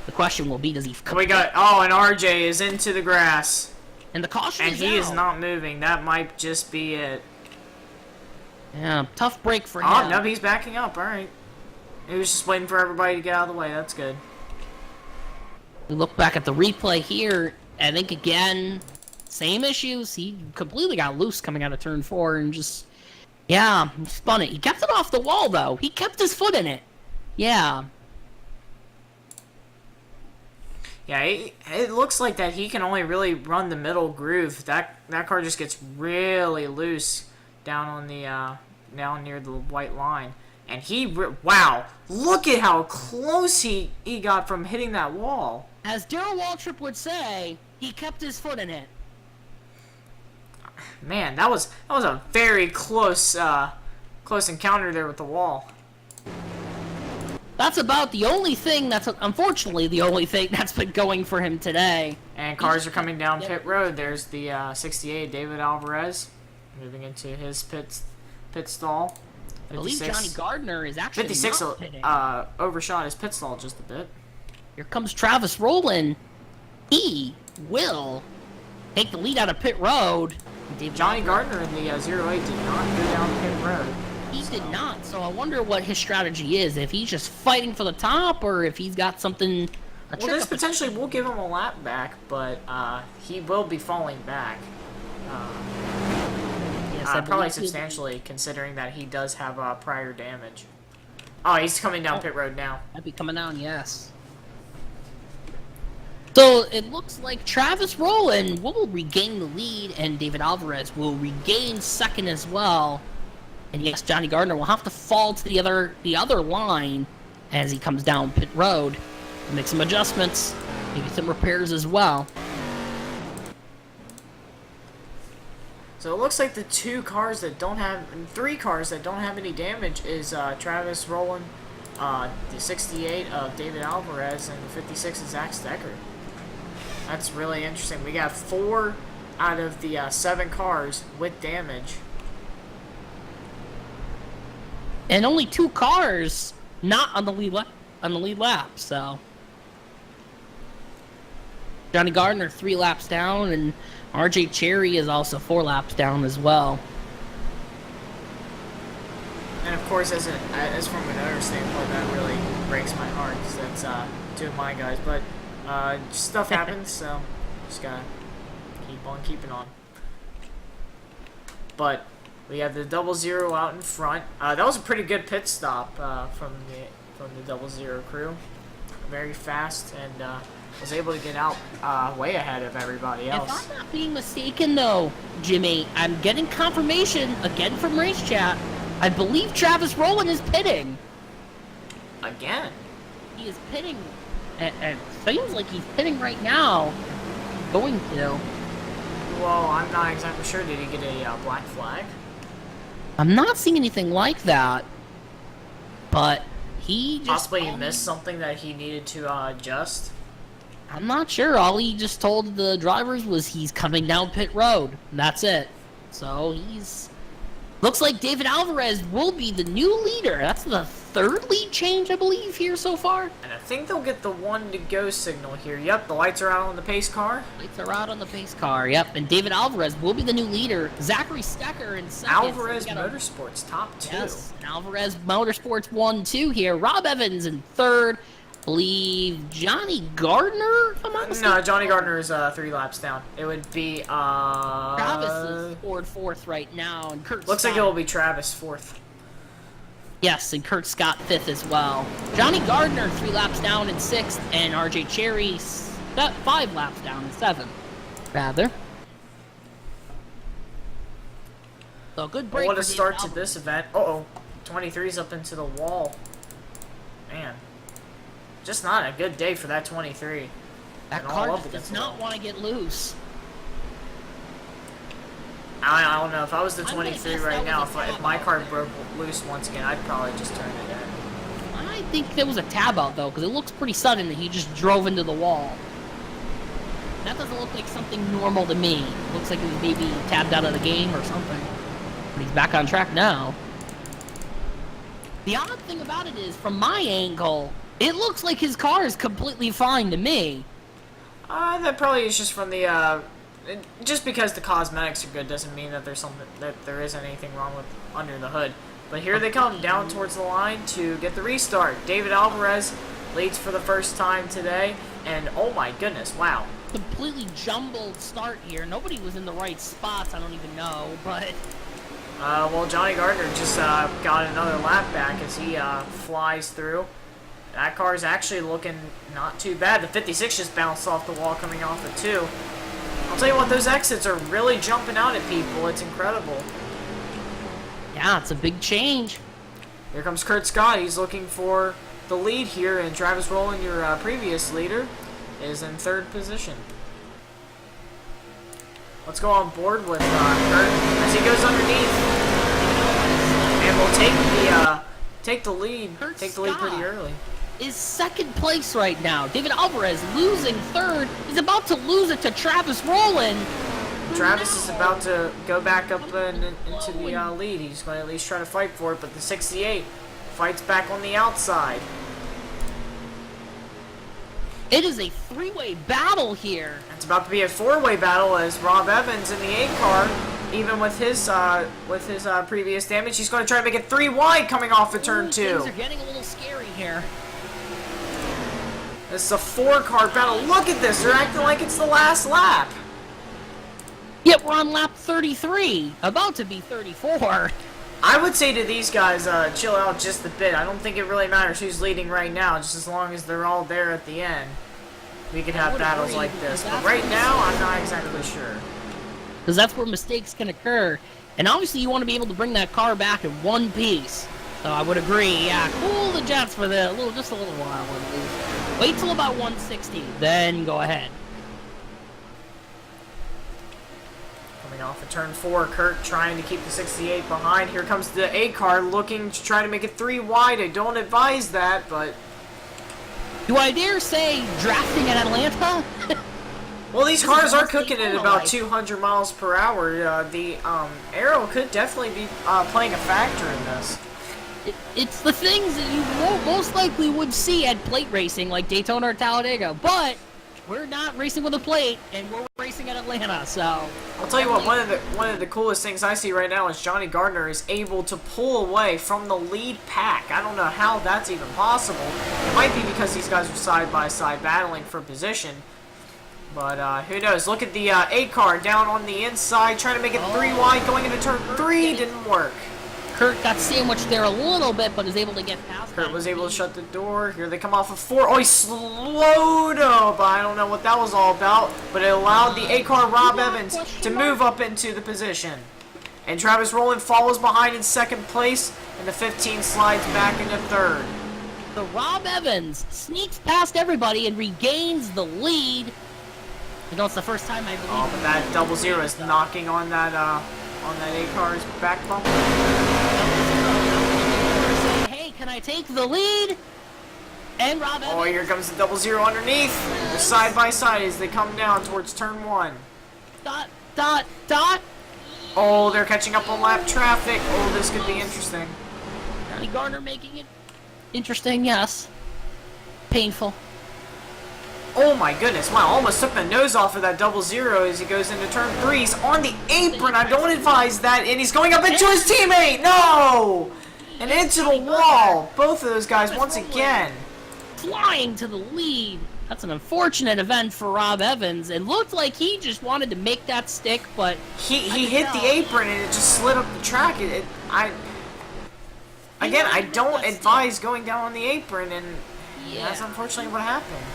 The question will be, does he... We got... Oh, and RJ is into the grass. And the caution and is he out. is not moving. That might just be it. Yeah, tough break for him. Oh, no, he's backing up. All right. He was just waiting for everybody to get out of the way. That's good. We look back at the replay here. I think, again, same issues. He completely got loose coming out of turn 4 and just... Yeah, he spun it. He kept it off the wall, though. He kept his foot in it. Yeah. Yeah, it looks like that he can only really run the middle groove. That car just gets really loose down on the down near the white line. And wow, look at how close he got from hitting that wall. As Darrell Waltrip would say, he kept his foot in it. Man, that was a very close encounter there with the wall. That's about the only thing unfortunately, the only thing that's been going for him today. And cars are coming down pit road. There's the 68 David Alvarez moving into his pit stall. I believe Johnny Gardner is actually 56 not pitting. overshot his pit stall just a bit. Here comes Travis Rowland. He will take the lead out of pit road. Johnny Gardner in the 08 did not go down pit road. He did not, so I wonder what his strategy is. If he's just fighting for the top, or if he's got something... Well, this potentially will give him a lap back, but he will be falling back. Yes, probably substantially, considering that he does have prior damage. Oh, he's coming down pit road now. Might be coming down, yes. So it looks like Travis Rowland will regain the lead, and David Alvarez will regain second as well. And yes, Johnny Gardner will have to fall to the other line as he comes down pit road. Make some adjustments, maybe some repairs as well. So it looks like the 3 cars that don't have any damage is Travis Rowland, the 68 of David Alvarez, and the 56 of Zach Stecker. That's really interesting. We got 4 out of the 7 cars with damage. And only 2 cars not on the lead lap, so Johnny Gardner 3 laps down, and RJ Cherry is also 4 laps down as well. And of course, as from another standpoint, that really breaks my heart, because that's 2 of my guys. But Stuff happens, so just gotta keep on keeping on. But we have the 00 out in front. That was a pretty good pit stop from the 00 crew. Very fast, and was able to get out way ahead of everybody else. If I'm not being mistaken, though, Jimmy, I'm getting confirmation again from Race Chat. I believe Travis Rowland is pitting. Again? He is pitting. It seems like he's pitting right now. Going to. Well, I'm not exactly sure. Did he get a black flag? I'm not seeing anything like that. But he just possibly he missed something that he needed to adjust. I'm not sure. All he just told the drivers was he's coming down pit road. And that's it. So he's... Looks like David Alvarez will be the new leader. That's the third lead change, I believe, here so far. And I think they'll get the 1 to go signal here. Yep, the lights are out on the pace car. Lights are out on the pace car, yep. And David Alvarez will be the new leader. Zachary Stecker in second. Alvarez Motorsports, top 2. Yes, Alvarez Motorsports 1-2 here. Rob Evans in third. I believe Johnny Gardner, if I'm not mistaken. No, Johnny Gardner is 3 laps down. It would be Travis is scored 4th right now, and Kurt looks Scott, like it will be Travis 4th. Yes, and Kurt Scott 5th as well. Johnny Gardner 3 laps down in 6th, and RJ Cherry 5 laps down in 7th. Rather. So good break. What a start to this event. Uh-oh. 23's up into the wall. Man. Just not a good day for that 23. That car does not want to get loose. I don't know. If I was the 23 right now, if my car broke loose once again, I'd probably just turn it in. I think there was a tab out, though, because it looks pretty sudden that he just drove into the wall. That doesn't look like something normal to me. It looks like he was maybe tabbed out of the game or something. But he's back on track now. The odd thing about it is, from my angle, it looks like his car is completely fine to me. That probably is just from the, just because the cosmetics are good doesn't mean that there isn't anything wrong with under the hood. But here they come down towards the line to get the restart. David Alvarez leads for the first time today, and oh my goodness, wow. Completely jumbled start here. Nobody was in the right spots, I don't even know, but... well, Johnny Gardner just got another lap back as he flies through. That car is actually looking not too bad. The 56 just bounced off the wall coming off the 2. I'll tell you what, those exits are really jumping out at people. It's incredible. Yeah, it's a big change. Here comes Kurt Scott. He's looking for the lead here, and Travis Rowland, your previous leader, is in 3rd position. Let's go on board with Kurt as he goes underneath. And we'll take the lead. Take the lead pretty early. Is 2nd place right now. David Alvarez losing 3rd. He's about to lose it to Travis Rowland. Travis is about to go back up into the lead. He's going to at least try to fight for it, but the 68 fights back on the outside. It is a 3-way battle here. It's about to be a 4-way battle as Rob Evans in the 8 car, even with his previous damage, he's going to try to make it 3 wide coming off of turn 2. Things are getting a little scary here. This is a 4-car battle. Look at this. They're acting like it's the last lap. Yet we're on lap 33, about to be 34. I would say to these guys, chill out just a bit. I don't think it really matters who's leading right now, just as long as they're all there at the end. We could have battles like this. But right now, I'm not exactly sure. Because that's where mistakes can occur. And obviously you want to be able to bring that car back in one piece. So I would agree, yeah, cool the jets for just a little while at least. Wait till about 160, then go ahead. Coming off of turn 4, Kurt trying to keep the 68 behind. Here comes the 8 car looking to try to make it 3 wide. I don't advise that, but... Do I dare say drafting at Atlanta? Well, these cars are cooking at about 200 miles per hour. The aero could definitely be playing a factor in this. It's the things that you most likely would see at plate racing like Daytona or Talladega, but we're not racing with a plate, and we're racing at Atlanta, so... I'll tell you what, one of the coolest things I see right now is Johnny Gardner is able to pull away from the lead pack. I don't know how that's even possible. It might be because these guys are side by side battling for position. But who knows? Look at the 8 car down on the inside, trying to make it 3 wide, going into turn 3. Didn't work. Kurt got sandwiched there a little bit, but was able to get past. Kurt was able to shut the door. Here they come off of 4. Oh, he slowed up. I don't know what that was all about, but it allowed the 8 car Rob Evans to move up into the position. And Travis Rowland follows behind in 2nd place, and the 15 slides back into 3rd. So Rob Evans sneaks past everybody and regains the lead. You know, it's the first time I believe. Oh, but that 00 is knocking on that 8 car's back bumper. Saying, hey, can I take the lead? And Rob Evans. Oh, here comes the 00 underneath. They're side by side as they come down towards turn 1. Dot, dot, dot. Oh, they're catching up on lap traffic. Oh, this could be interesting. Johnny Gardner making it interesting, yes. Painful. Oh my goodness, wow, almost took the nose off of that 00 as he goes into turn 3. He's on the apron, I don't advise that, and he's going up into his teammate! No! And into the wall! Both of those guys once again. Flying to the lead. That's an unfortunate event for Rob Evans. It looked like he just wanted to make that stick, but... He hit the apron and it just slid up the track. Again, I don't advise going down on the apron, and that's unfortunately what happened.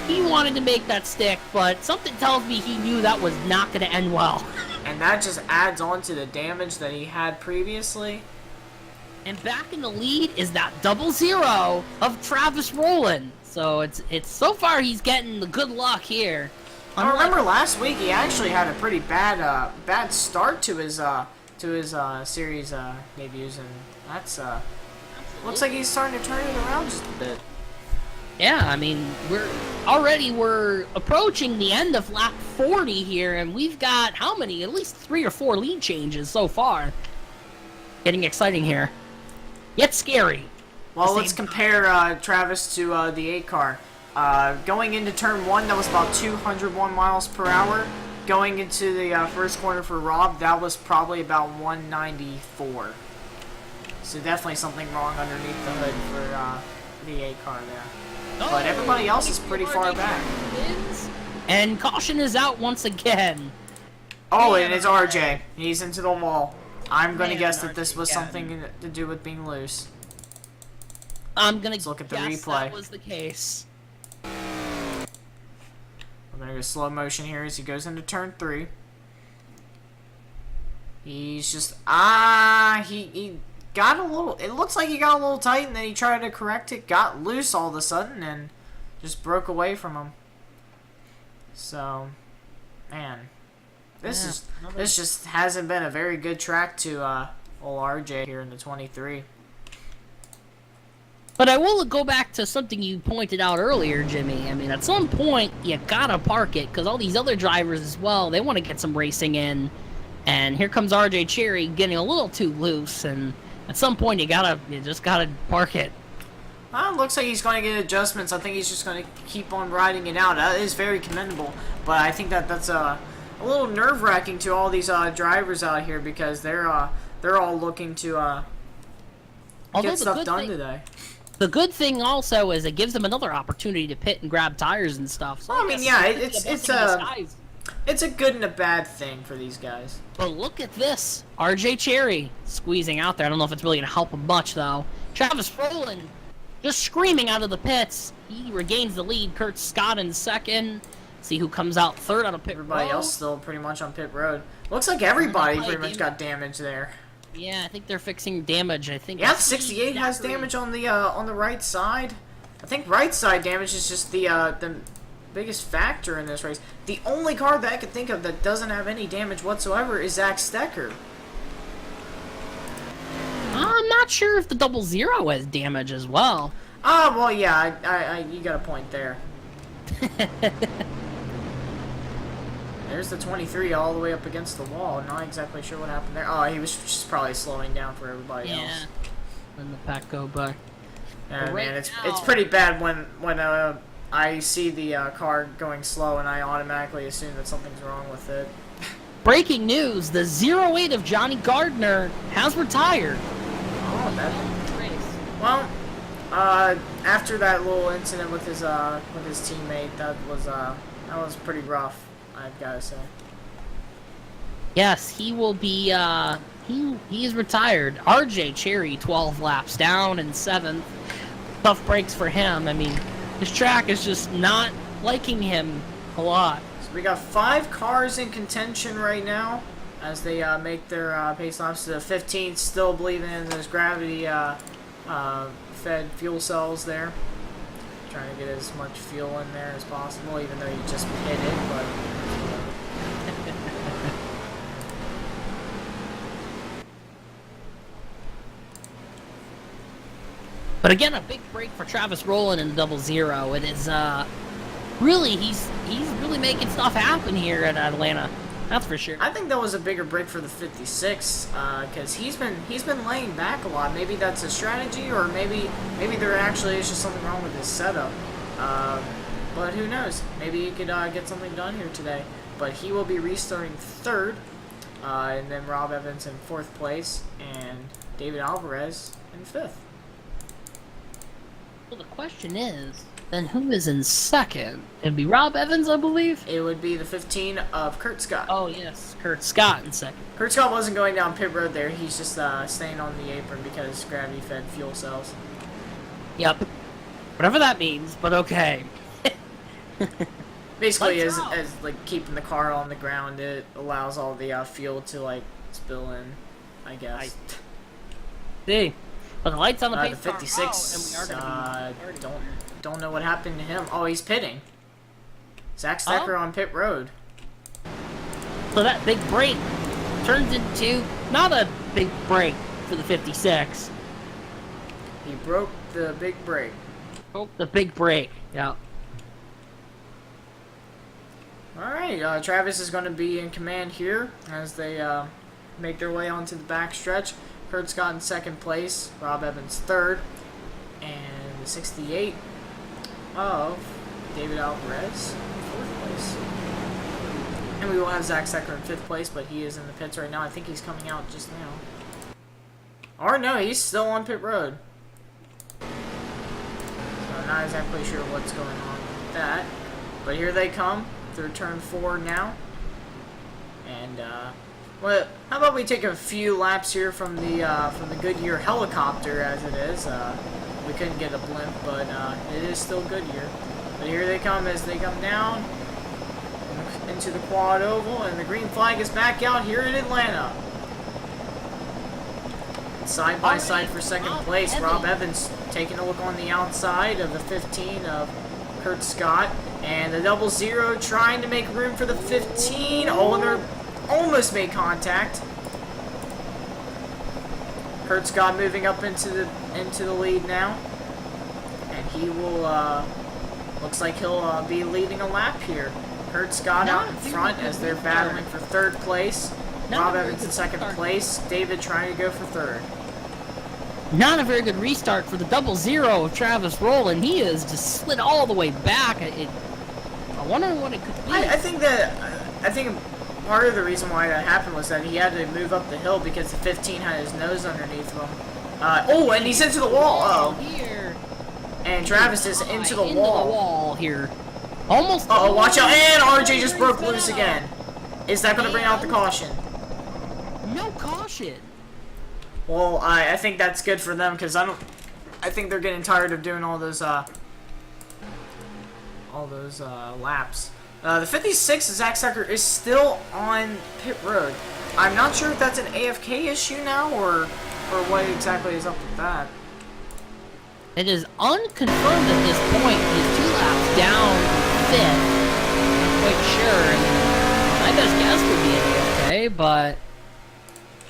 He wanted to make that stick, but something tells me he knew that was not going to end well. And that just adds on to the damage that he had previously. And back in the lead is that 00 of Travis Rowland. So it's so far he's getting the good luck here. I remember last week he actually had a pretty bad start to his series debuts, and that's looks like he's starting to turn it around just a bit. Yeah, I mean, we're approaching the end of lap 40 here, and we've got how many? At least 3 or 4 lead changes so far. Getting exciting here. Yet scary. Well, let's compare Travis to the 8 car. Going into turn 1, that was about 201 miles per hour. Going into the first corner for Rob, that was probably about 194. So definitely something wrong underneath the hood for the 8 car there. But everybody else is pretty far back. And caution is out once again. Oh, and it's RJ. He's into the wall. I'm going to guess that this was something to do with being loose. I'm going to look at the guess replay. That was the case. We're going to go slow motion here as he goes into turn 3. He's just... he got a little... It looks like he got a little tight, and then he tried to correct it, got loose all of a sudden, and just broke away from him. So, man, this just hasn't been a very good track to old RJ here in the 23. But I will go back to something you pointed out earlier, Jimmy. I mean, at some point, you gotta park it, because all these other drivers as well, they want to get some racing in. And here comes RJ Cherry getting a little too loose, and at some point, you just gotta park it. Well, it looks like he's going to get adjustments. I think he's just going to keep on riding it out. That is very commendable. But I think that's a little nerve-wracking to all these drivers out here, because they're all looking to get stuff done today. The good thing also is it gives them another opportunity to pit and grab tires and stuff. So well, I mean, yeah, it's a good and a bad thing for these guys. But look at this. RJ Cherry squeezing out there. I don't know if it's really going to help him much, though. Travis Rowland just screaming out of the pits. He regains the lead. Kurt Scott in 2nd. See who comes out 3rd out of pit road. Everybody else still pretty much on pit road. Looks like everybody pretty much got damage there. Yeah, I think they're fixing damage. I think. Yeah, 68 has damage on the right side. I think right side damage is just the biggest factor in this race. The only car that I could think of that doesn't have any damage whatsoever is Zach Stecker. I'm not sure if the 00 has damage as well. Well, yeah, you got a point there. There's the 23 all the way up against the wall. Not exactly sure what happened there. Oh, he was just probably slowing down for everybody else. Yeah. When the pack go by. Yeah, man, it's pretty bad when I see the car going slow, and I automatically assume that something's wrong with it. Breaking news, the 08 of Johnny Gardner has retired. Oh, that. Well, after that little incident with his teammate, that was pretty rough, I've got to say. Yes, he will be, he is retired. RJ Cherry, 12 laps down in 7th. Tough breaks for him. I mean, his track is just not liking him a lot. So we got 5 cars in contention right now as they make their pace laps to the 15th, still believing in those gravity fed fuel cells there. Trying to get as much fuel in there as possible, even though you just hit it, but... But again, a big break for Travis Rowland in the 00. It is, really, he's really making stuff happen here at Atlanta. That's for sure. I think that was a bigger break for the 56, because he's been laying back a lot. Maybe that's a strategy, or maybe there actually is just something wrong with his setup. But who knows? Maybe he could get something done here today. But he will be restarting 3rd, and then Rob Evans in 4th place, and David Alvarez in 5th. Well, the question is, then who is in 2nd? It'd be Rob Evans, I believe? It would be the 15 of Kurt Scott. Oh, yes, Kurt Scott in 2nd. Kurt Scott wasn't going down pit road there. He's just staying on the apron because gravity-fed fuel cells. Yep. Whatever that means, but okay. Basically, as Let's go. like keeping the car on the ground, it allows all the fuel to like spill in, I guess. See, but the lights on the The pace car 56, out, and we are going to be don't know what happened to him. Oh, he's pitting. Zach Stecker on pit road. So that big break turns into not a big break for the 56. He broke the big break. Oh, the big break. Yeah. Alright, Travis is going to be in command here as they make their way onto the back stretch. Kurt Scott in 2nd place, Rob Evans 3rd, and the 68 of David Alvarez in 4th place. And we will have Zach Stecker in 5th place, but he is in the pits right now. I think he's coming out just now. Or no, he's still on pit road. So I'm not exactly sure what's going on with that. But here they come through turn 4 now. And well, how about we take a few laps here from the Goodyear helicopter as it is. We couldn't get a blimp, but it is still Goodyear. But here they come as they come down into the quad oval, and the green flag is back out here in Atlanta. Side by side for 2nd place, Rob Evans taking a look on the outside of the 15 of Kurt Scott, and the 00 trying to make room for the 15. Oh, and they're almost made contact. Kurt Scott moving up into the lead now, and he will looks like he'll be leading a lap here. Kurt Scott out in front as they're battling for 3rd place. Rob Evans in 2nd place. David trying to go for 3rd. Not a very good restart for the 00 of Travis Rowland. He is just slid all the way back. I wonder what it could be. I think part of the reason why that happened was that he had to move up the hill because the 15 had his nose underneath him. Oh, and he's into the wall. Oh, Here. and Travis is into the Into wall. the wall here. Almost. Oh, watch out! And RJ just broke loose again. Is that going to bring out the caution? No caution. Well, I think that's good for them because I think they're getting tired of doing all those laps. The 56, Zach Stecker, is still on pit road. I'm not sure if that's an AFK issue now or what exactly is up with that. It is unconfirmed at this point. He's 2 laps down 5th. Not quite sure. My best guess would be an AFK, but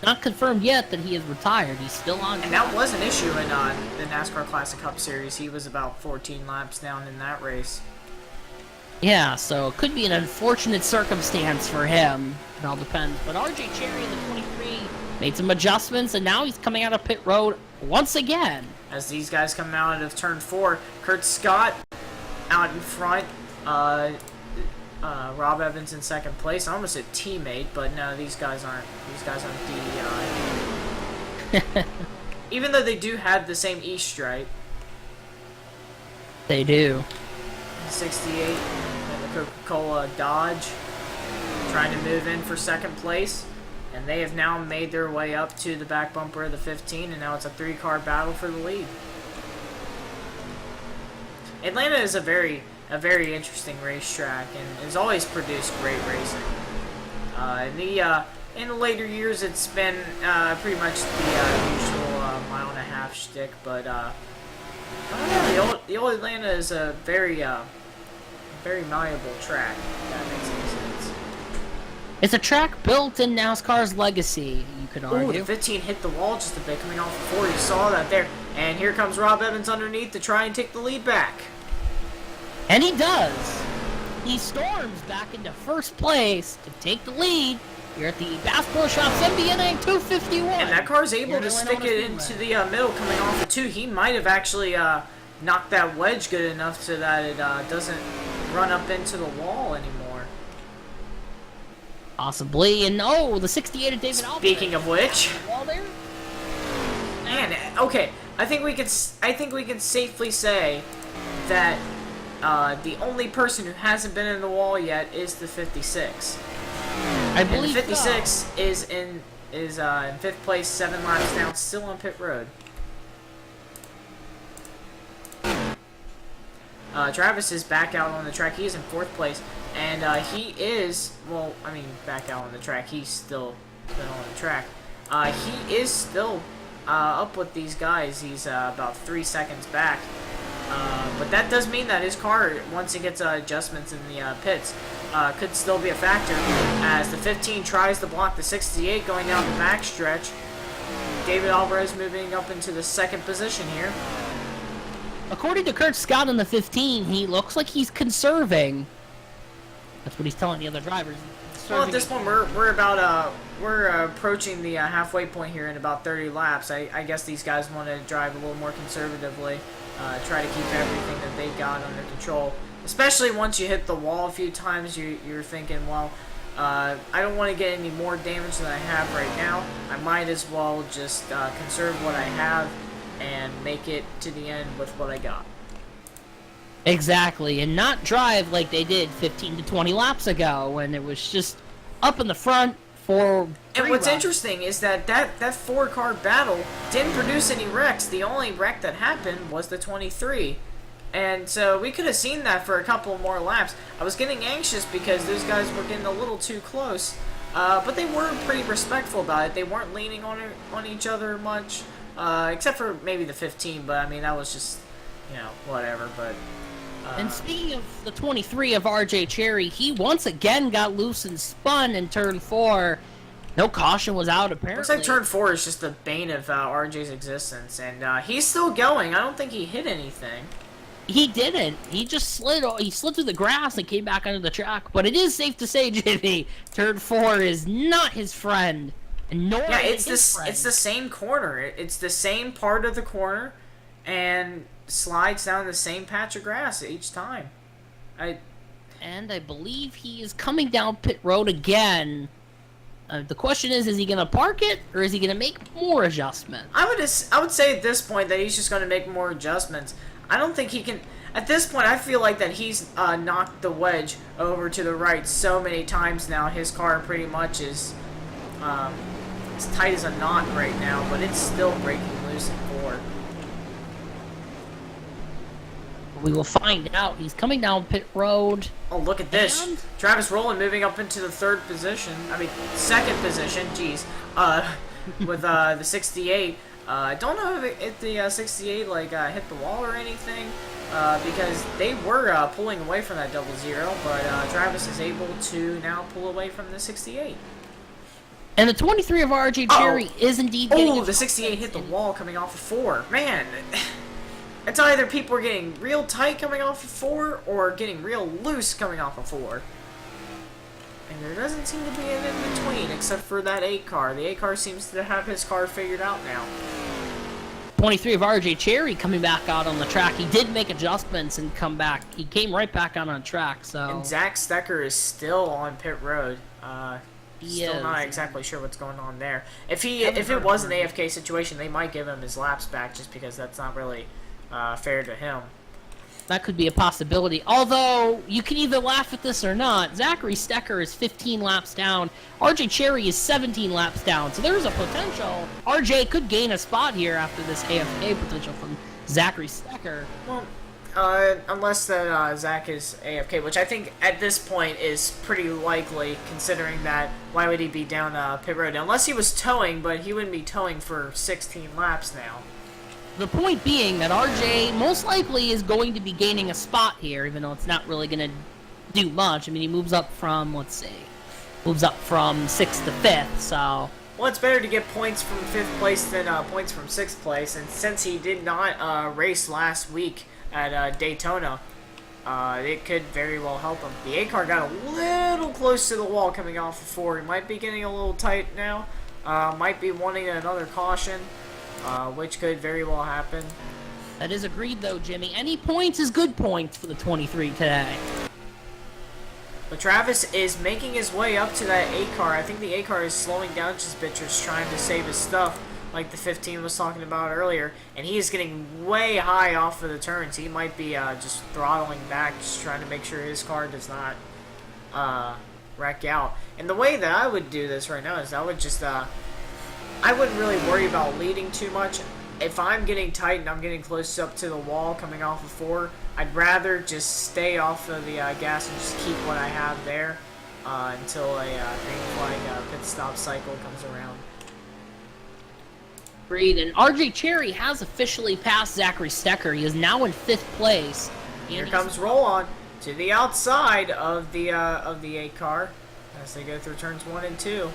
not confirmed yet that he is retired. He's still on. And that was an issue in the NASCAR Classic Cup Series. He was about 14 laps down in that race. Yeah, so it could be an unfortunate circumstance for him. It all depends. But RJ Cherry in the 23 made some adjustments, and now he's coming out of pit road once again. As these guys come out of turn 4, Kurt Scott out in front. Rob Evans in second place. I almost said teammate, but no, these guys aren't. These guys aren't DEI. Even though they do have the same E stripe. They do. 68 and the Coca-Cola Dodge trying to move in for second place, and they have now made their way up to the back bumper of the 15, and now it's a 3-car battle for the lead. Atlanta is a very interesting racetrack and has always produced great racing. In the later years, it's been pretty much the usual mile-and-a-half shtick, but I don't know, the old Atlanta is a very malleable track, if that makes any sense. It's a track built in NASCAR's legacy, you could argue. Ooh, the 15 hit the wall just a bit coming off the 4. You saw that there. And here comes Rob Evans underneath to try and take the lead back. And he does. He storms back into first place to take the lead here at the Bass Pro Shops MBNA 251. And that car's able to stick it into the middle coming off the 2. He might have actually knocked that wedge good enough so that it doesn't run up into the wall anymore. Possibly. And oh, the 68 of David Alvarez. Speaking of which, Wall there? man, okay, I think we can safely say that the only person who hasn't been in the wall yet is the 56. I believe and the 56 so. is in 5th place, 7 laps down, still on pit road. Travis is back out on the track. He is in 4th place, and he is, well, I mean, back out on the track. He's still on the track. He is still up with these guys. He's about 3 seconds back. But that does mean that his car, once it gets adjustments in the pits, could still be a factor, as the 15 tries to block the 68 going down the backstretch. David Alvarez moving up into the 2nd position here. According to Kurt Scott in the 15, he looks like he's conserving. That's what he's telling the other drivers. Well, at this point, we're approaching the halfway point here in about 30 laps. I guess these guys want to drive a little more conservatively, try to keep everything that they got under control. Especially once you hit the wall a few times, you're thinking, well, I don't want to get any more damage than I have right now. I might as well just conserve what I have and make it to the end with what I got. Exactly, and not drive like they did 15 to 20 laps ago when it was just up in the front for. And what's interesting is that 4-car battle didn't produce any wrecks. The only wreck that happened was the 23. And so we could have seen that for a couple more laps. I was getting anxious because those guys were getting a little too close. But they were pretty respectful about it. They weren't leaning on each other much. Except for maybe the 15, but I mean, that was just, whatever. But and speaking of the 23 of RJ Cherry, he once again got loose and spun in turn 4. No caution was out, apparently. Looks like turn 4 is just the bane of RJ's existence, and he's still going. I don't think he hit anything. He didn't. He just slid. He slid through the grass and came back onto the track. But it is safe to say, Jimmy, turn 4 is not his friend. Nor it's the same corner. It's the same part of the corner, and slides down the same patch of grass each time. And I believe he is coming down pit road again. The question is he going to park it, or is he going to make more adjustments? I would say at this point that he's just going to make more adjustments. I don't think he can. At this point, I feel like that he's knocked the wedge over to the right so many times now. His car pretty much is as tight as a knot right now, but it's still breaking loose in 4. We will find out. He's coming down pit road. Oh, look at this. And Travis Rowland moving up into the 3rd position. I mean, 2nd position. Jeez. With the 68. I don't know if the 68 hit the wall or anything, because they were pulling away from that 00, but Travis is able to now pull away from the 68. And the 23 of RJ Cherry is indeed getting the 68 hit the wall coming off of 4. Man, it's either people are getting real tight coming off of 4 or getting real loose coming off of 4. And there doesn't seem to be an in-between, except for that 8 car. The 8 car seems to have his car figured out now. 23 of RJ Cherry coming back out on the track. He did make adjustments and come back. He came right back out on track. So. And Zach Stecker is still on pit road. Still not is. exactly sure what's going on there. If it was an AFK situation, they might give him his laps back just because that's not really fair to him. That could be a possibility. Although, you can either laugh at this or not. Zachary Stecker is 15 laps down. RJ Cherry is 17 laps down. So there's a potential. RJ could gain a spot here after this AFK potential from Zachary Stecker. Well, unless that Zach is AFK, which I think at this point is pretty likely, considering that why would he be down pit road? Unless he was towing, but he wouldn't be towing for 16 laps now. The point being that RJ most likely is going to be gaining a spot here, even though it's not really going to do much. I mean, he moves up from, let's see, moves up from 6th to 5th, so... Well, it's better to get points from 5th place than points from 6th place, and since he did not race last week at Daytona, it could very well help him. The A-car got a little close to the wall coming off of 4. He might be getting a little tight now. Might be wanting another caution. Which could very well happen. That is agreed, though, Jimmy. Any points is good points for the 23 today. But Travis is making his way up to that A-car. I think the A-car is slowing down just a bit, just trying to save his stuff, like the 15 was talking about earlier. And he is getting way high off of the turns. He might be just throttling back, just trying to make sure his car does not wreck out. And the way that I would do this right now is I would just... I wouldn't really worry about leading too much. If I'm getting tight and I'm getting close up to the wall coming off of 4, I'd rather just stay off of the gas and just keep what I have there until a green flag pit stop cycle comes around. Agreed. And RJ Cherry has officially passed Zachary Stecker. He is now in 5th place. Here comes Roll On to the outside of the A-car as they go through turns 1 and 2.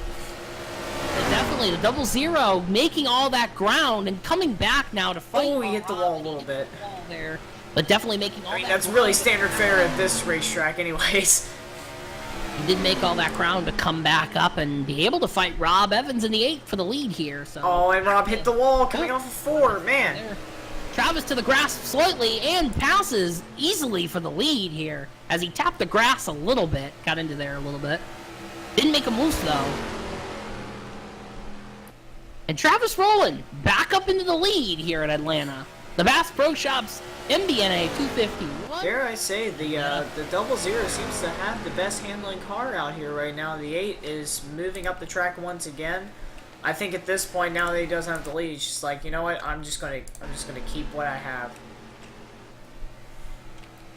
Definitely, the 00 making all that ground and coming back now to fight. Oh, he hit the wall a little bit. There, but definitely making all that that's really standard fare at this racetrack anyways. He did make all that ground to come back up and be able to fight Rob Evans in the 8 for the lead here. So. Oh, and Rob hit the wall coming off of 4, man. There. Travis to the grass slightly and passes easily for the lead here as he tapped the grass a little bit, got into there a little bit. Didn't make him loose though. And Travis Rowland back up into the lead here at Atlanta. The Bass Pro Shops MBNA 251. Dare I say, the 00 seems to have the best handling car out here right now. The 8 is moving up the track once again. I think at this point now that he doesn't have the lead, he's just like, you know what? I'm just gonna keep what I have.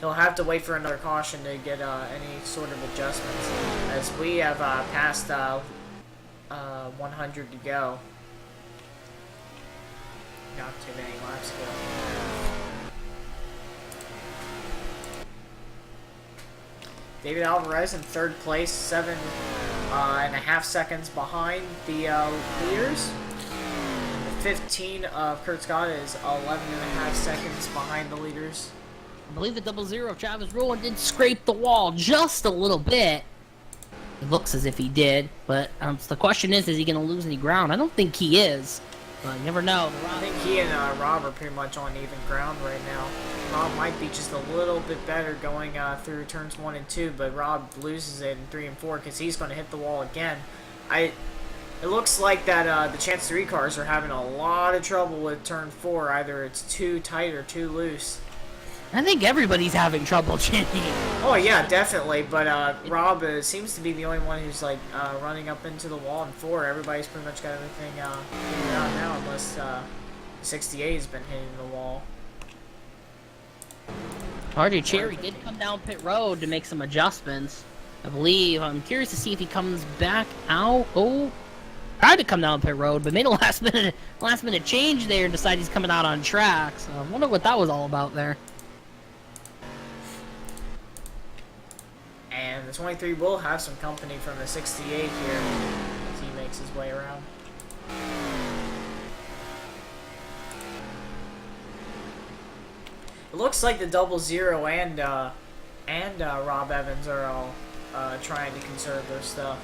He'll have to wait for another caution to get any sort of adjustments, as we have passed 100 to go. Not too many laps to go. David Alvarez in 3rd place, 7.5 seconds behind the leaders. The 15 of Kurt Scott is 11.5 seconds behind the leaders. I believe the 00 Travis Rowland did scrape the wall just a little bit. It looks as if he did, but the question is he going to lose any ground? I don't think he is. Well, you never know. I think he and Rob are pretty much on even ground right now. Rob might be just a little bit better going through turns 1 and 2, but Rob loses it in 3 and 4 because he's going to hit the wall again. It looks like that the Chance 3 cars are having a lot of trouble with turn 4. Either it's too tight or too loose. I think everybody's having trouble, Jimmy. Oh yeah, definitely. But Rob seems to be the only one who's like running up into the wall in 4. Everybody's pretty much got everything figured out now, unless 68 has been hitting the wall. RJ Cherry did come down pit road to make some adjustments, I believe. I'm curious to see if he comes back out. Oh, tried to come down pit road, but made a last minute change there and decided he's coming out on track. So I wonder what that was all about there. And the 23 will have some company from the 68 here as he makes his way around. It looks like the 00 and Rob Evans are all trying to conserve their stuff.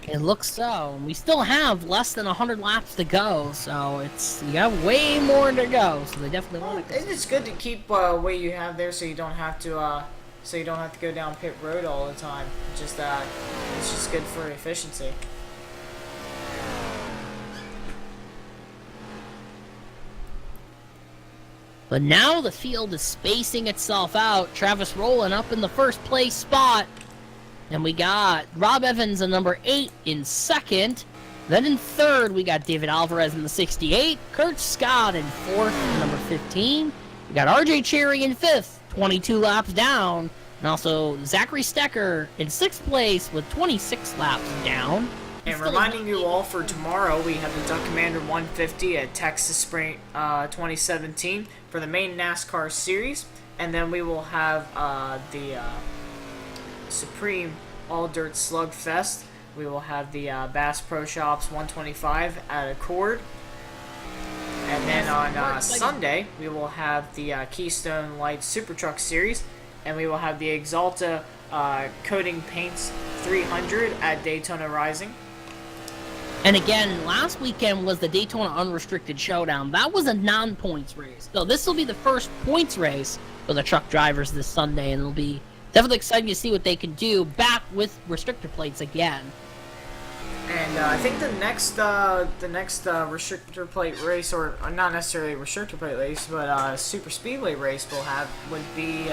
It looks so. We still have less than 100 laps to go, so you have way more to go. So they definitely want to. It's good to keep what you have there, so you don't have to go down pit road all the time. Just it's just good for efficiency. But now the field is spacing itself out. Travis rolling up in the first place spot. And we got Rob Evans in number 8 in second. Then in third, we got David Alvarez in the 68. Kurt Scott in fourth in number 15. We got RJ Cherry in fifth, 22 laps down. And also Zachary Stecker in sixth place with 26 laps down. And reminding you all, for tomorrow, we have the Duck Commander 150 at Texas Spring 2017 for the main NASCAR series. And then we will have the Supreme All Dirt Slugfest. We will have the Bass Pro Shops 125 at Accord. And then on Sunday, we will have the Keystone Light Super Truck Series. And we will have the Exalta Coating Paints 300 at Daytona Rising. And again, last weekend was the Daytona Unrestricted Showdown. That was a non-points race. So this will be the first points race for the truck drivers this Sunday, and it'll be definitely exciting to see what they can do back with restrictor plates again. And I think the next restrictor plate race, or not necessarily restrictor plate race, but super speedway race would be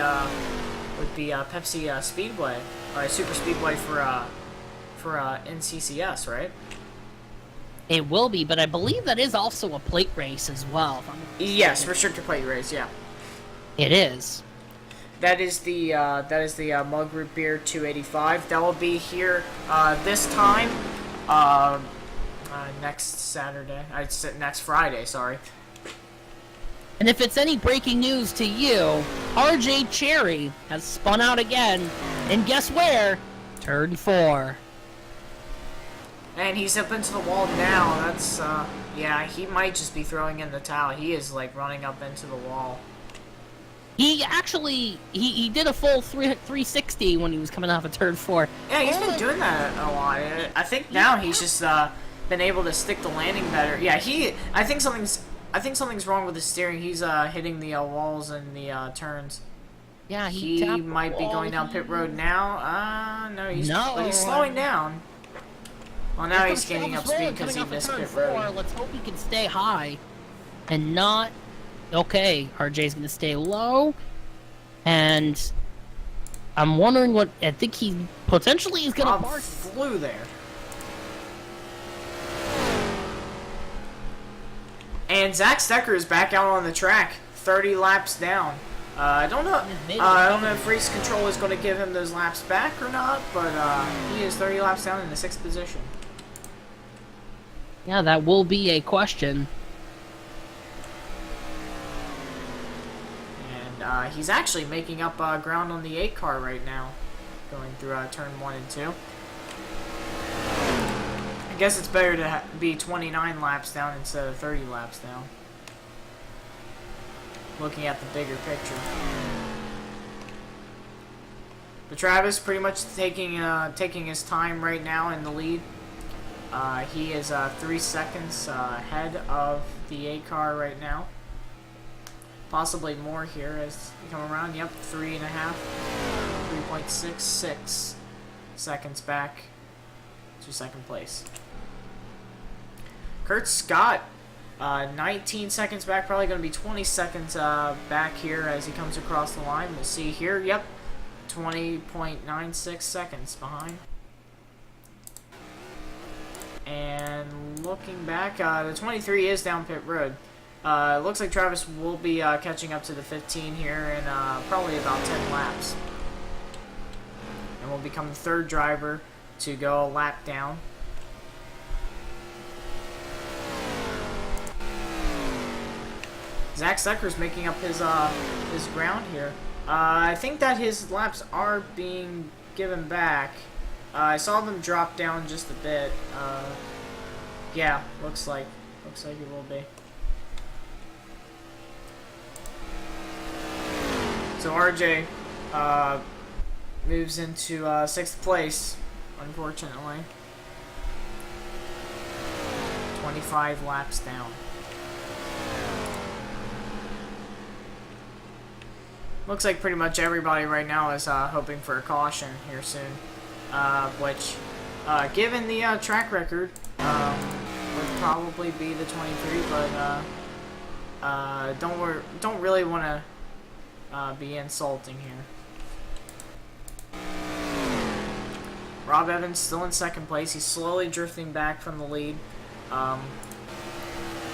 Pepsi Speedway, or super speedway for NCCS, right? It will be, but I believe that is also a plate race as well. Yes, restrictor plate race, yeah. It is. That is the Mug Root Beer 285. That will be here this time next Saturday. Next Friday, sorry. And if it's any breaking news to you, RJ Cherry has spun out again, and guess where? Turn 4. And he's up into the wall now. That's yeah, he might just be throwing in the towel. He is like running up into the wall. He actually he did a full 360 when he was coming off of turn 4. Yeah, he's been doing that a lot. I think now he's just been able to stick the landing better. Yeah, I think something's wrong with his steering. He's hitting the walls and the turns. Yeah, he might be going down pit road now. No, he's slowing down. Well, now he's gaining up speed because he missed pit road. Let's hope he can stay high and not. Okay, RJ's going to stay low, and I'm wondering what I think he potentially is going to mark. Flew there. And Zach Stecker is back out on the track, 30 laps down. I don't know if race control is going to give him those laps back or not, but he is 30 laps down in the 6th position. Yeah, that will be a question. And he's actually making up ground on the 8 car right now, going through turn 1 and 2. I guess it's better to be 29 laps down instead of 30 laps down. Looking at the bigger picture. But Travis pretty much taking his time right now in the lead. He is 3 seconds ahead of the 8 car right now. Possibly more here as you come around. Yep, 3.5, 3.66 seconds back to second place. Kurt Scott, 19 seconds back, probably going to be 20 seconds back here as he comes across the line. We'll see here. Yep, 20.96 seconds behind. And looking back, the 23 is down pit road. It looks like Travis will be catching up to the 15 here in probably about 10 laps. And will become the 3rd driver to go a lap down. Zach Stecker's making up his ground here. I think that his laps are being given back. I saw them drop down just a bit. Yeah, looks like it will be. So RJ moves into 6th place, unfortunately. 25 laps down. Looks like pretty much everybody right now is hoping for a caution here soon, which, given the track record, would probably be the 23, but don't really want to be insulting here. Rob Evans still in second place. He's slowly drifting back from the lead.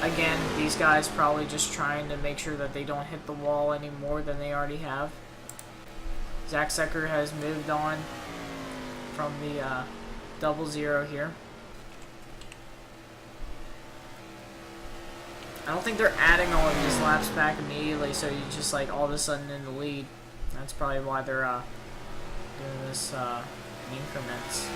Again, these guys probably just trying to make sure that they don't hit the wall any more than they already have. Zach Secker has moved on from the 00 here. I don't think they're adding all of these laps back immediately, so you just like all of a sudden in the lead. That's probably why they're doing this in increments.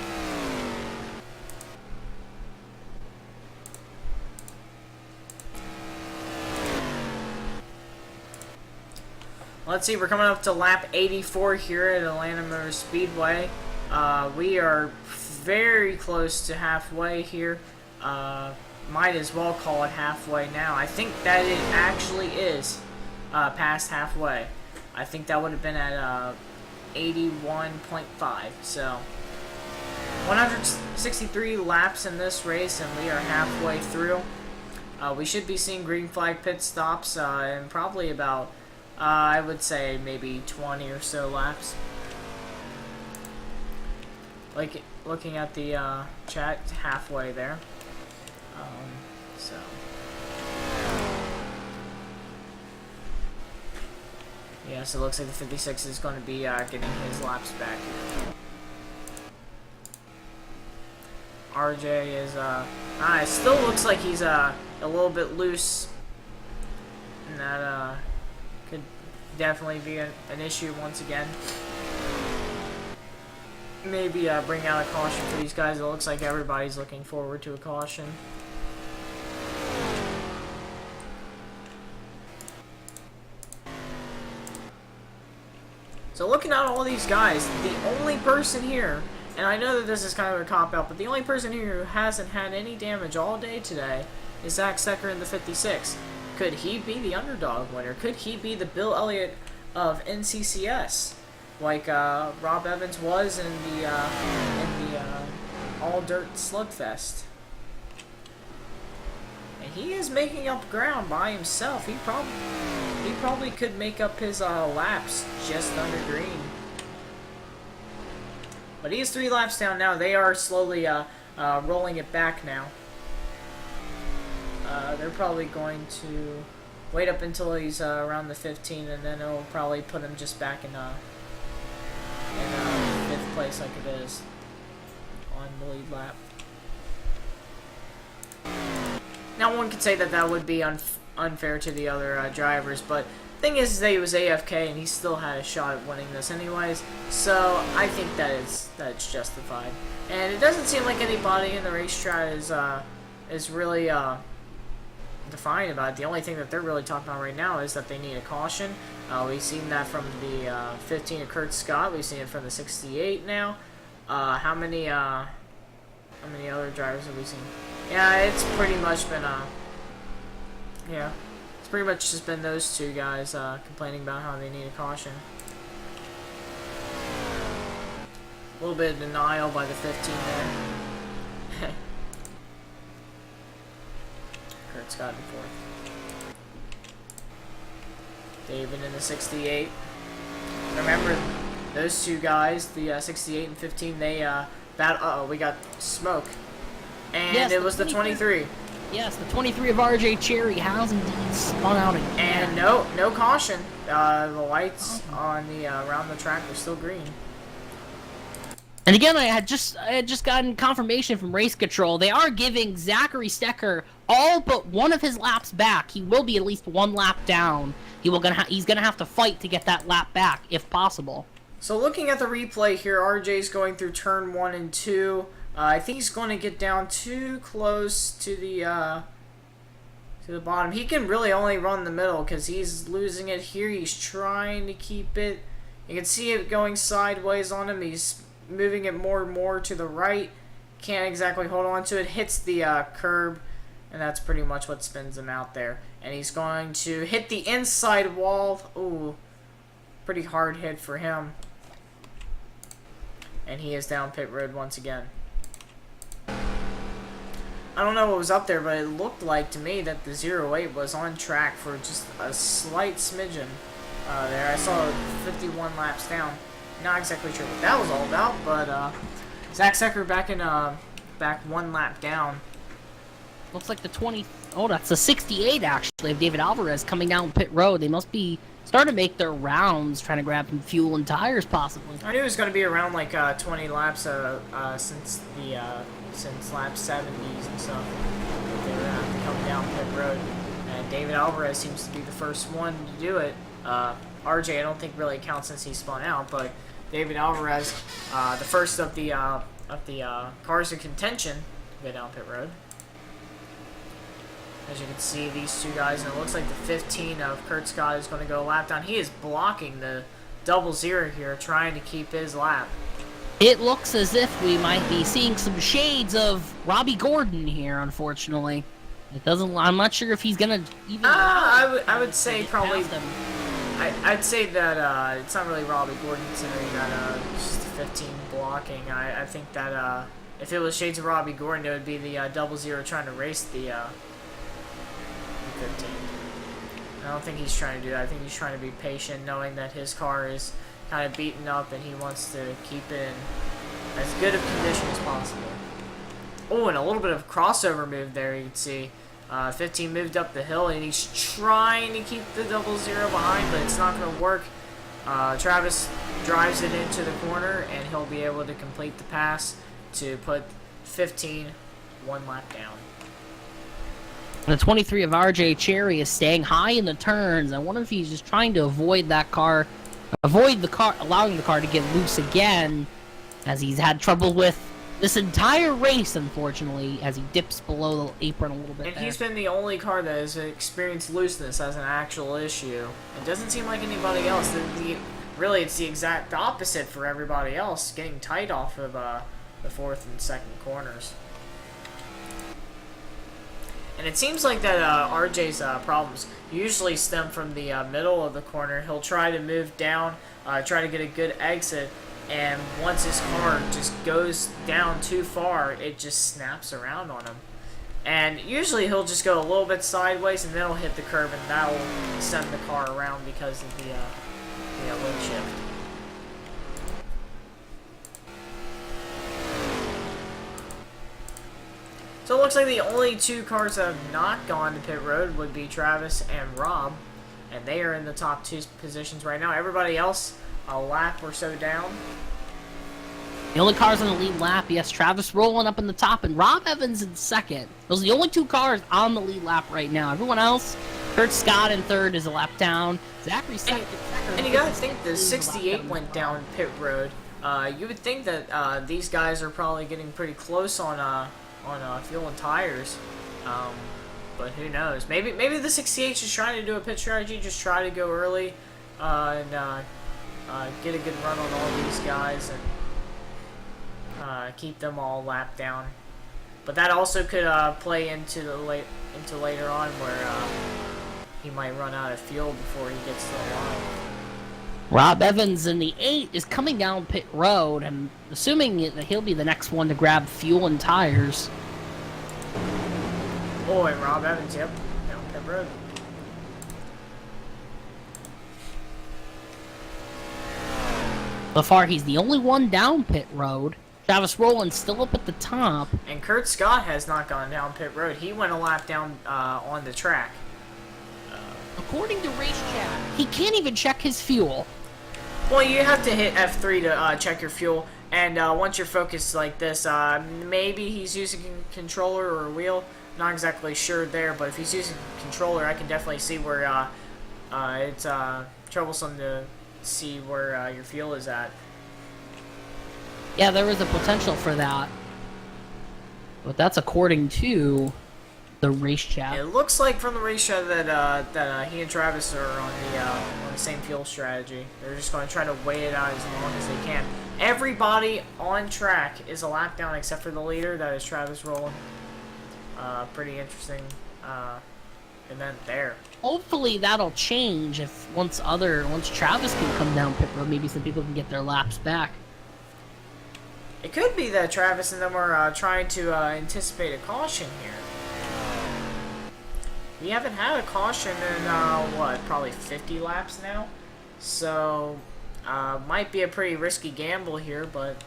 Let's see, we're coming up to lap 84 here at Atlanta Motor Speedway. We are very close to halfway here. Might as well call it halfway now. I think that it actually is past halfway. I think that would have been at 81.5. So 163 laps in this race, and we are halfway through. We should be seeing green flag pit stops in probably about, I would say, maybe 20 or so laps. Like, looking at the chat, halfway there. So yeah, so it looks like the 56 is going to be getting his laps back here. RJ is it still looks like he's a little bit loose, and that could definitely be an issue once again. Maybe bring out a caution for these guys. It looks like everybody's looking forward to a caution. So looking at all these guys, the only person here, and I know that this is kind of a cop-out, but the only person here who hasn't had any damage all day today is Zach Secker in the 56. Could he be the underdog winner? Could he be the Bill Elliott of NCCS, like Rob Evans was in the All Dirt Slugfest? And he is making up ground by himself. He probably could make up his laps just under green. But he is 3 laps down now. They are slowly rolling it back now. They're probably going to wait up until he's around the 15, and then it'll probably put him just back in 5th place like it is on the lead lap. Now, one could say that that would be unfair to the other drivers, but the thing is that he was AFK and he still had a shot at winning this anyways, so I think that's justified. And it doesn't seem like anybody in the racetrack is really defiant about it. The only thing that they're really talking about right now is that they need a caution. We've seen that from the 15 of Kurt Scott. We've seen it from the 68 now. How many other drivers have we seen? Yeah, it's pretty much been it's pretty much just been those two guys complaining about how they need a caution. A little bit of denial by the 15 there. Kurt Scott in 4th. David in the 68. Remember, those two guys, the 68 and 15, they we got smoke. And yes, it was the 23. Yes, the 23 of RJ Cherry has indeed spun out again. And no caution. The lights on the around the track are still green. And again, I had just gotten confirmation from Race Control. They are giving Zachary Stecker all but one of his laps back. He will be at least 1 lap down. He's gonna have to fight to get that lap back if possible. So looking at the replay here, RJ's going through turn 1 and 2. I think he's going to get down too close to the bottom. He can really only run the middle because he's losing it here. He's trying to keep it. You can see it going sideways on him. He's moving it more and more to the right. Can't exactly hold on to it. Hits the curb And that's pretty much what spins him out there. And he's going to hit the inside wall. Ooh, pretty hard hit for him. And he is down pit road once again. I don't know what was up there, but it looked like to me that the 08 was on track for just a slight smidgen there. I saw 51 laps down. Not exactly sure what that was all about, but Zach Secker back 1 lap down. Looks like the 20... Oh, that's the 68, actually, of David Alvarez coming down pit road. They must be starting to make their rounds, trying to grab some fuel and tires, possibly. I knew it was going to be around, like, 20 laps since lap 70s and stuff. They were coming down pit road. And David Alvarez seems to be the first one to do it. RJ, I don't think really counts since he spun out, but David Alvarez, the first of the cars in contention, to go down pit road. As you can see, these two guys, and it looks like the 15 of Kurt Scott is going to go a lap down. He is blocking the 00 here, trying to keep his lap. It looks as if we might be seeing some shades of Robbie Gordon here, unfortunately. It doesn't... I'm not sure if he's going to even... I would say probably... I'd say that it's not really Robbie Gordon considering that just 15 blocking. I think that if it was shades of Robbie Gordon, it would be the 00 trying to race the 15. I don't think he's trying to do that. I think he's trying to be patient, knowing that his car is kind of beaten up and he wants to keep it in as good of condition as possible. Oh, and a little bit of crossover move there, you can see. 15 moved up the hill and he's trying to keep the 00 behind, but it's not going to work. Travis drives it into the corner and he'll be able to complete the pass to put 15 1 lap down. The 23 of RJ Cherry is staying high in the turns. I wonder if he's just trying to allowing the car to get loose again, as he's had trouble with this entire race, unfortunately, as he dips below the apron a little bit. And there. he's been the only car that has experienced looseness as an actual issue. It doesn't seem like anybody else. Really, it's the exact opposite for everybody else, getting tight off of the 4th and 2nd corners. And it seems like that RJ's problems usually stem from the middle of the corner. He'll try to move down, try to get a good exit, and once his car just goes down too far, it just snaps around on him. And usually he'll just go a little bit sideways, and then he'll hit the curb, and that will send the car around because of the wind shift. So it looks like the only 2 cars that have not gone to pit road would be Travis and Rob, and they are in the top 2 positions right now. Everybody else a lap or so down. The only cars on the lead lap, yes, Travis rolling up in the top, and Rob Evans in 2nd. Those are the only 2 cars on the lead lap right now. Everyone else, Kurt Scott in 3rd is a lap down. Zachary second. And you gotta think the 68 went down pit road. You would think that these guys are probably getting pretty close on fuel and tires. But who knows? Maybe the 68 is just trying to do a pit strategy, just try to go early and get a good run on all these guys and keep them all lapped down. But that also could play into later on where he might run out of fuel before he gets to the line. Rob Evans in the 8 is coming down pit road, and assuming that he'll be the next one to grab fuel and tires. Oh, and Rob Evans, yep, down pit road. So far, he's the only one down pit road. Travis Rowland's still up at the top. And Kurt Scott has not gone down pit road. He went a lap down on the track. According to Race Chat, he can't even check his fuel. Well, you have to hit F3 to check your fuel, and once you're focused like this, maybe he's using a controller or a wheel. Not exactly sure there, but if he's using a controller, I can definitely see where it's troublesome to see where your fuel is at. Yeah, there was a potential for that. But that's according to the Race Chat. It looks like from the Race Chat that he and Travis are on the same fuel strategy. They're just going to try to wait it out as long as they can. Everybody on track is a lap down except for the leader, that is Travis Rowland. Pretty interesting event there. Hopefully that'll change if once Travis can come down pit road, maybe some people can get their laps back. It could be that Travis and them are trying to anticipate a caution here. We haven't had a caution in, probably 50 laps now? So, might be a pretty risky gamble here, but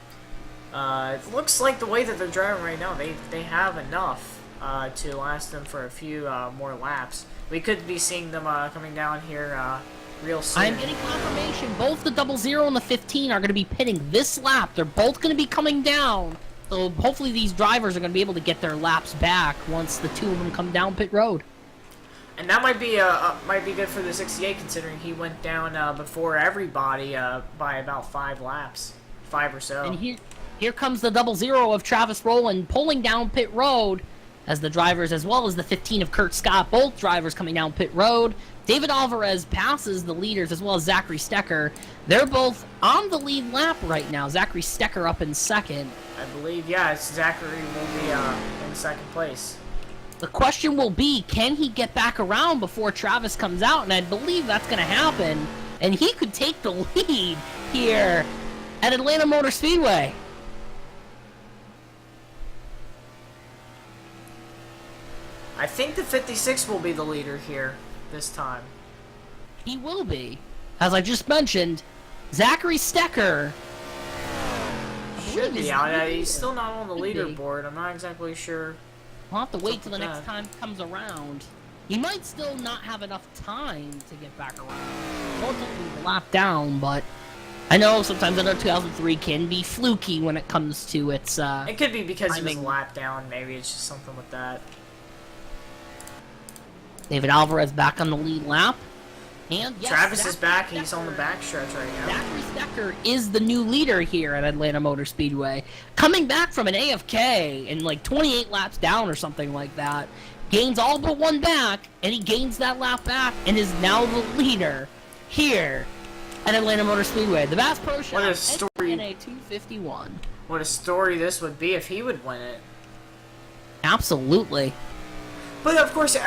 it looks like the way that they're driving right now, they have enough to last them for a few more laps. We could be seeing them coming down here real soon. I'm getting confirmation. Both the 00 and the 15 are going to be pitting this lap. They're both going to be coming down. So hopefully these drivers are going to be able to get their laps back once the two of them come down pit road. And that might be good for the 68, considering he went down before everybody by about 5 laps, 5 or so. And here comes the 00 of Travis Rowland pulling down pit road, as the drivers, as well as the 15 of Kurt Scott, both drivers coming down pit road. David Alvarez passes the leaders, as well as Zachary Stecker. They're both on the lead lap right now. Zachary Stecker up in second. I believe, yeah, Zachary will be in second place. The question will be, can he get back around before Travis comes out? And I believe that's going to happen. And he could take the lead here at Atlanta Motor Speedway. I think the 56 will be the leader here this time. He will be. As I just mentioned, Zachary Stecker should be out. He's still not on the leaderboard. I'm not exactly sure. We'll have to wait till the next time comes around. He might still not have enough time to get back around. Ultimately, lap down, but I know sometimes NR 2003 can be fluky when it comes to its. It could be because timing. he was lap down. Maybe it's just something with that. David Alvarez back on the lead lap. And yes, Travis is back. He's on the backstretch right now. Zachary Stecker is the new leader here at Atlanta Motor Speedway. Coming back from an AFK and like 28 laps down or something like that. Gains all but one back, and he gains that lap back and is now the leader here at Atlanta Motor Speedway. The Bass Pro Shop, What a story. MBNA 251. What a story this would be if he would win it. Absolutely. But of course, you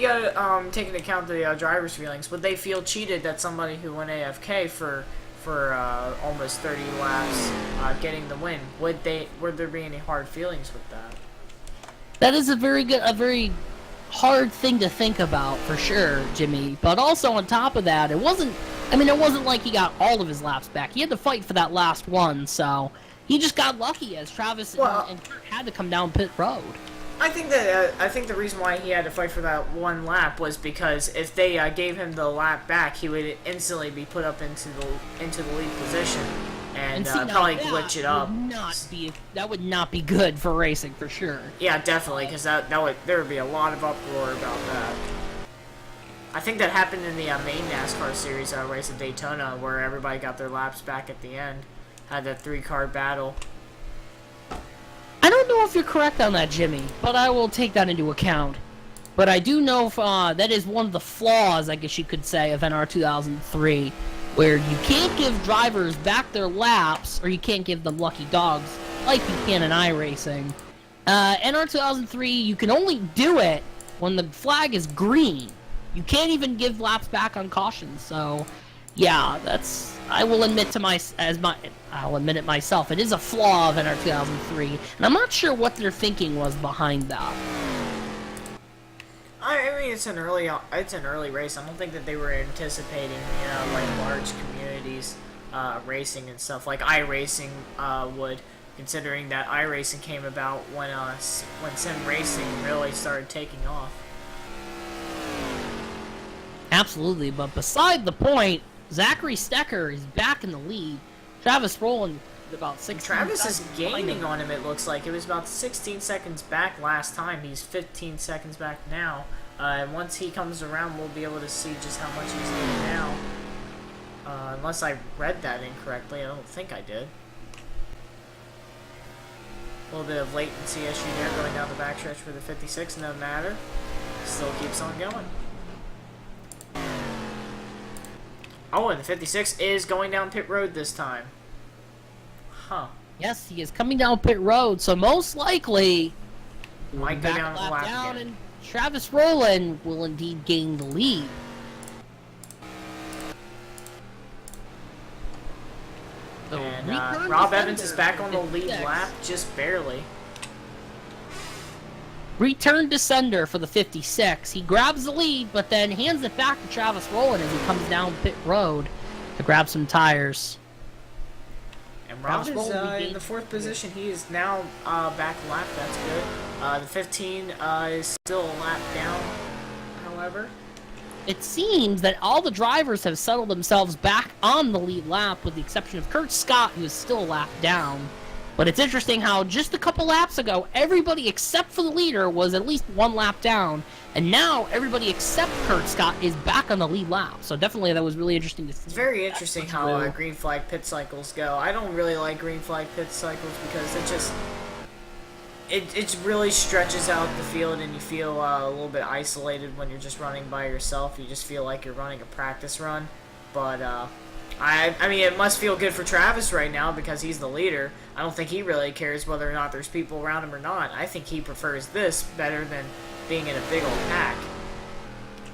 gotta take into account the drivers' feelings. Would they feel cheated that somebody who went AFK for almost 30 laps getting the win? Would there be any hard feelings with that? That is a very hard thing to think about for sure, Jimmy. But also on top of that, it wasn't like he got all of his laps back. He had to fight for that last one, so he just got lucky as Travis and Kurt had to come down pit road. I think the reason why he had to fight for that one lap was because if they gave him the lap back, he would instantly be put up into the lead position and probably glitch it up. That would not be good for racing for sure. Yeah, definitely, because there would be a lot of uproar about that. I think that happened in the main NASCAR series race at Daytona, where everybody got their laps back at the end, had that 3-car battle. I don't know if you're correct on that, Jimmy, but I will take that into account. But I do know that is one of the flaws, I guess you could say, of NR 2003, where you can't give drivers back their laps, or you can't give them lucky dogs, like you can in iRacing. NR 2003, you can only do it when the flag is green. You can't even give laps back on caution, so yeah, I'll admit it myself. It is a flaw of NR 2003, and I'm not sure what their thinking was behind that. I mean, it's an early race. I don't think that they were anticipating, like large communities racing and stuff like iRacing would, considering that iRacing came about when sim racing really started taking off. Absolutely, but beside the point, Zachary Stecker is back in the lead. Travis Rowland about 16 Travis is seconds gaining on him, it looks like. It was about 16 seconds back last time. He's 15 seconds back now. And once he comes around, we'll be able to see just how much he's leading now. Unless I read that incorrectly. I don't think I did. A little bit of latency issue there going down the backstretch for the 56. No matter. Still keeps on going. Oh, and the 56 is going down pit road this time. Huh. Yes, he is coming down pit road, so most likely Might go Back down a the lap lap down, again. and Travis Rowland will indeed gain the lead. The And return Rob Evans is defender back for on the lead 56. lap, just barely. Return descender for the 56. He grabs the lead, but then hands it back to Travis Rowland as he comes down pit road to grab some tires. And Rob Travis is Rowland in the 4th position. He is now back lap. That's good. The 15 is still a lap down, however. It seems that all the drivers have settled themselves back on the lead lap, with the exception of Kurt Scott, who is still a lap down. But it's interesting how just a couple laps ago, everybody except for the leader was at least one lap down, and now everybody except Kurt Scott is back on the lead lap. So definitely that was really interesting to see. It's very interesting how green flag pit cycles go. I don't really like green flag pit cycles because it really stretches out the field, and you feel a little bit isolated when you're just running by yourself. You just feel like you're running a practice run. But I mean, it must feel good for Travis right now because he's the leader. I don't think he really cares whether or not there's people around him or not. I think he prefers this better than being in a big old pack.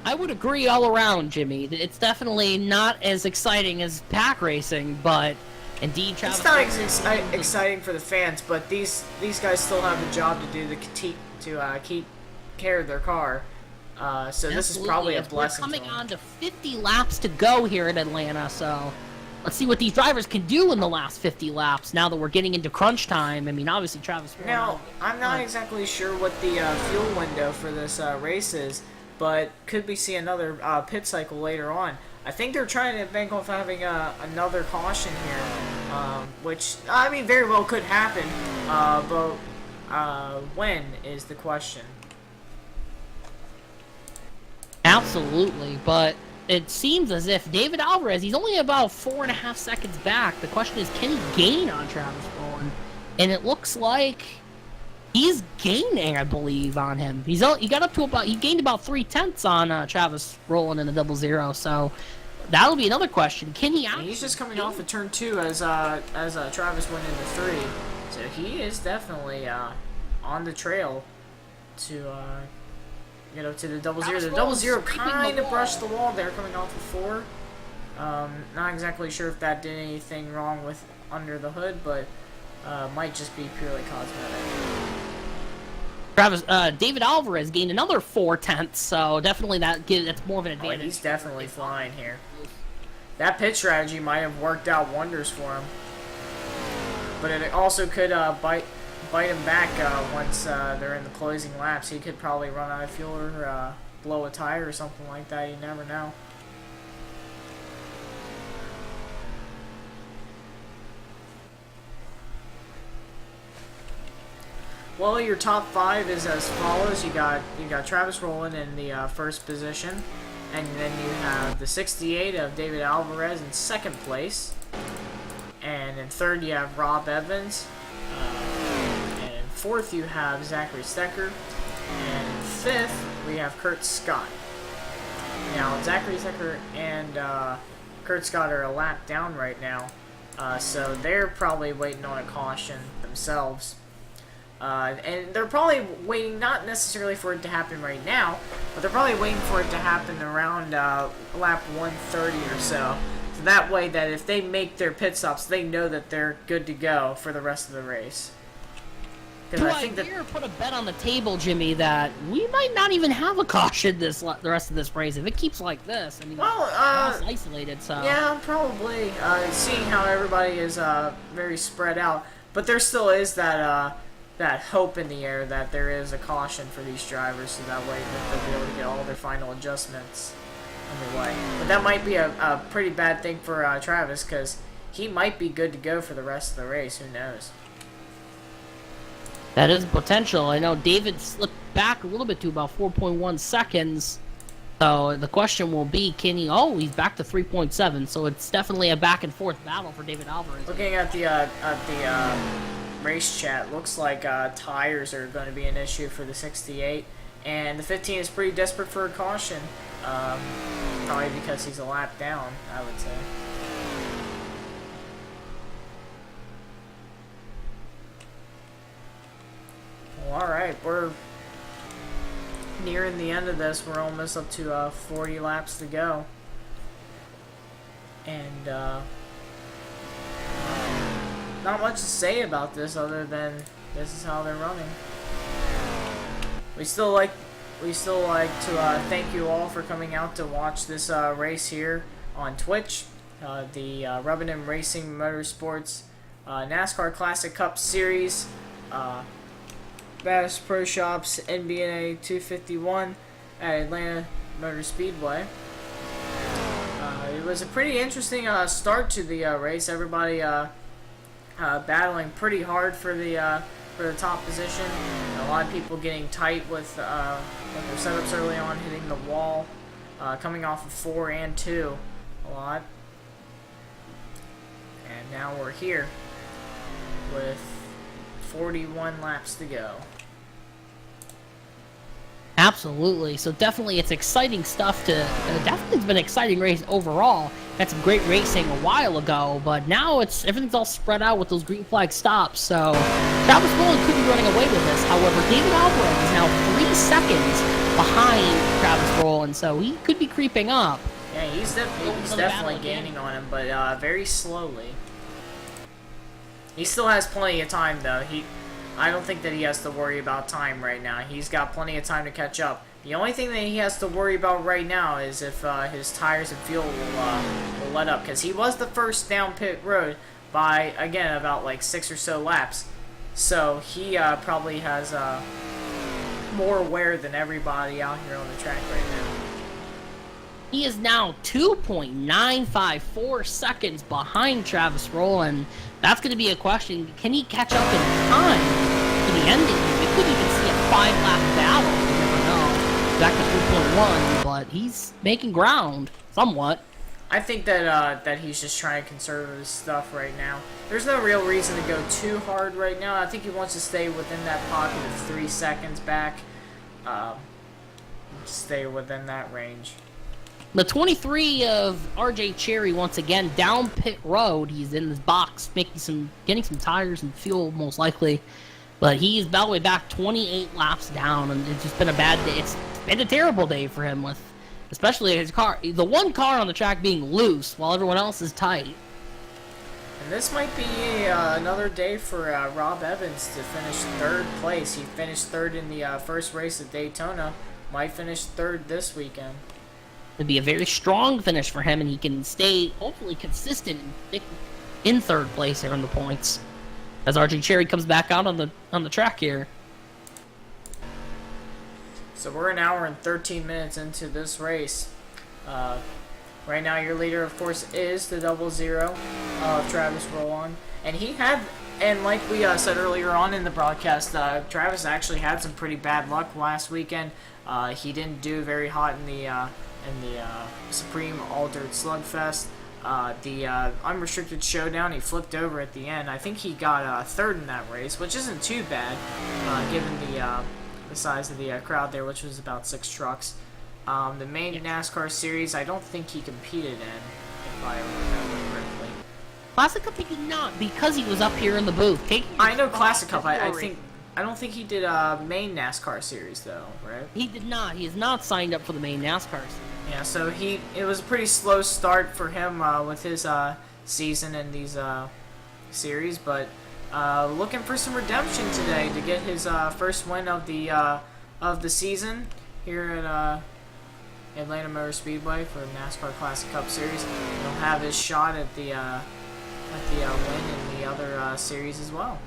I would agree all around, Jimmy. It's definitely not as exciting as pack racing, but indeed, Travis. It's not exciting for the fans, but these guys still have a job to do to keep care of their car. So this is probably a blessing. We're coming on to 50 laps to go here in Atlanta, so let's see what these drivers can do in the last 50 laps now that we're getting into crunch time. I mean, obviously, Travis. Now, I'm not exactly sure what the fuel window for this race is, but could we see another pit cycle later on? I think they're trying to bank off having another caution here, which, I mean, very well could happen, but when is the question? Absolutely, but it seems as if David Alvarez, he's only about 4.5 seconds back. The question is, can he gain on Travis Rowland? And it looks like he's gaining, I believe, on him. He got up to he gained about 3/10 on Travis Rowland in the 0-0. So that'll be another question. Can he? And he's just coming off of turn 2 as Travis went into 3, so he is definitely on the trail to to the 0-0. The 0-0 kind of brushed the wall there, coming off of 4. Not exactly sure if that did anything wrong with under the hood, but might just be purely cosmetic. David Alvarez gained another 4/10, so definitely that's more of an advantage. He's definitely flying here. That pit strategy might have worked out wonders for him, but it also could bite him back once they're in the closing laps. He could probably run out of fuel or blow a tire or something like that. You never know. Well, your top 5 is as follows. You got Travis Rowland in the first position, and then you have the 68 of David Alvarez in second place, and in third you have Rob Evans, and in fourth you have Zachary Stecker, and in fifth we have Kurt Scott. Now Zachary Stecker and Kurt Scott are a lap down right now, so they're probably waiting on a caution themselves. And they're probably waiting, not necessarily for it to happen right now, but they're probably waiting for it to happen around lap 130 or so. So that way that if they make their pit stops, they know that they're good to go for the rest of the race. Because I think that put a bet on the table, Jimmy, that we might not even have a caution the rest of this race if it keeps like this. I mean, it's isolated, so yeah, probably. Seeing how everybody is very spread out, but there still is that hope in the air that there is a caution for these drivers, so that way that they'll be able to get all their final adjustments underway. But that might be a pretty bad thing for Travis, because he might be good to go for the rest of the race. Who knows? that is potential. I know David slipped back a little bit to about 4.1 seconds. So the question will be, can he? Oh, he's back to 3.7. So it's definitely a back and forth battle for David Alvarez. Looking at the race chat, looks like tires are going to be an issue for the 68, and the 15 is pretty desperate for a caution, probably because he's a lap down, I would say. Well, alright, we're nearing the end of this. We're almost up to 40 laps to go, and not much to say about this other than this is how they're running. We still like to thank you all for coming out to watch this race here on Twitch. The Rubbin and Racing Motorsports NASCAR Classic Cup Series, Bass Pro Shops MBNA 251 at Atlanta Motor Speedway. It was a pretty interesting start to the race. Everybody battling pretty hard for the top position. A lot of people getting tight with their setups early on, hitting the wall, coming off of 4 and 2 a lot. And now we're here with 41 laps to go. Absolutely. So definitely it's exciting stuff to... definitely it's been an exciting race overall. Had some great racing a while ago, but now everything's all spread out with those green flag stops. So Travis Rowland could be running away with this. However, David Alvarez is now 3 seconds behind Travis Rowland, so he could be creeping up. Yeah, he's definitely gaining on him, but very slowly. He still has plenty of time, though. I don't think that he has to worry about time right now. He's got plenty of time to catch up. The only thing that he has to worry about right now is if his tires and fuel will let up, because he was the first down pit road by, again, about like 6 or so laps. So he probably has more wear than everybody out here on the track right now. He is now 2.954 seconds behind Travis Rowland. That's going to be a question. Can he catch up in time to the ending? We could even see a 5-lap battle. You never know. Back to 3.1, but he's making ground somewhat. I think that he's just trying to conserve his stuff right now. There's no real reason to go too hard right now. I think he wants to stay within that pocket of 3 seconds back. Stay within that range. The 23 of RJ Cherry once again down pit road. He's in his box, getting some tires and fuel most likely, but he's all the way back 28 laps down, and it's just been a bad day. It's been a terrible day for him, with especially his car, the one car on the track being loose while everyone else is tight. And this might be another day for Rob Evans to finish 3rd place. He finished 3rd in the first race at Daytona. Might finish 3rd this weekend. It'd be a very strong finish for him, and he can stay hopefully consistent in 3rd place here on the points as RJ Cherry comes back out on the track here. So we're an hour and 13 minutes into this race. Right now, your leader, of course, is the 00 of Travis Rowland, and like we said earlier on in the broadcast, Travis actually had some pretty bad luck last weekend. He didn't do very hot in the Supreme Altered Slugfest. The Unrestricted Showdown, he flipped over at the end. I think he got 3rd in that race, which isn't too bad, given the size of the crowd there, which was about 6 trucks. The main NASCAR series, I don't think he competed in, if I remember correctly. Classic Cup he did not, because he was up here in the booth. I know Classic Cup. I don't think he did a main NASCAR series though, right? He did not. He is not signed up for the main NASCAR series. Yeah, so it was a pretty slow start for him with his season in these series, but looking for some redemption today to get his first win of the season here at Atlanta Motor Speedway for NASCAR Classic Cup Series. He'll have his shot at the win in the other series as well.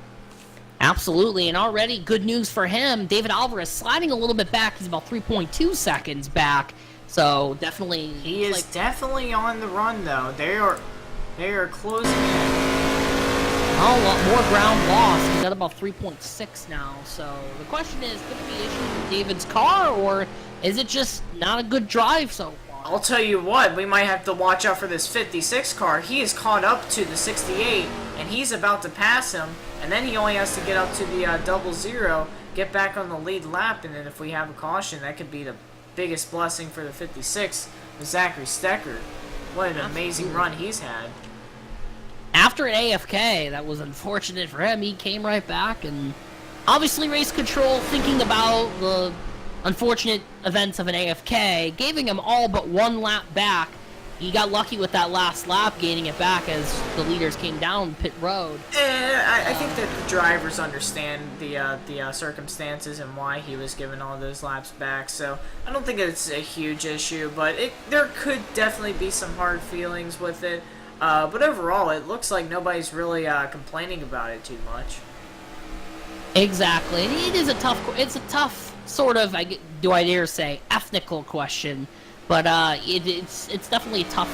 Absolutely, and already good news for him. David Alvarez sliding a little bit back. He's about 3.2 seconds back. So definitely, he is definitely on the run though. They are closing in. A lot more ground lost. He's at about 3.6 now. So the question is, could it be issues with David's car, or is it just not a good drive so far? I'll tell you what, we might have to watch out for this 56 car. He is caught up to the 68, and he's about to pass him. And then he only has to get up to the 00, get back on the lead lap, and then if we have a caution, that could be the biggest blessing for the 56 with Zachary Stecker. What an amazing run he's had. After an AFK, that was unfortunate for him. He came right back, and Obviously, race control, thinking about the unfortunate events of an AFK, giving him all but 1 lap back. He got lucky with that last lap, gaining it back as the leaders came down pit road. I think that the drivers understand the circumstances and why he was given all those laps back, so I don't think it's a huge issue, but there could definitely be some hard feelings with it. But overall, it looks like nobody's really complaining about it too much. Exactly. It is a tough sort of, do I dare say, ethnical question. But it's definitely a tough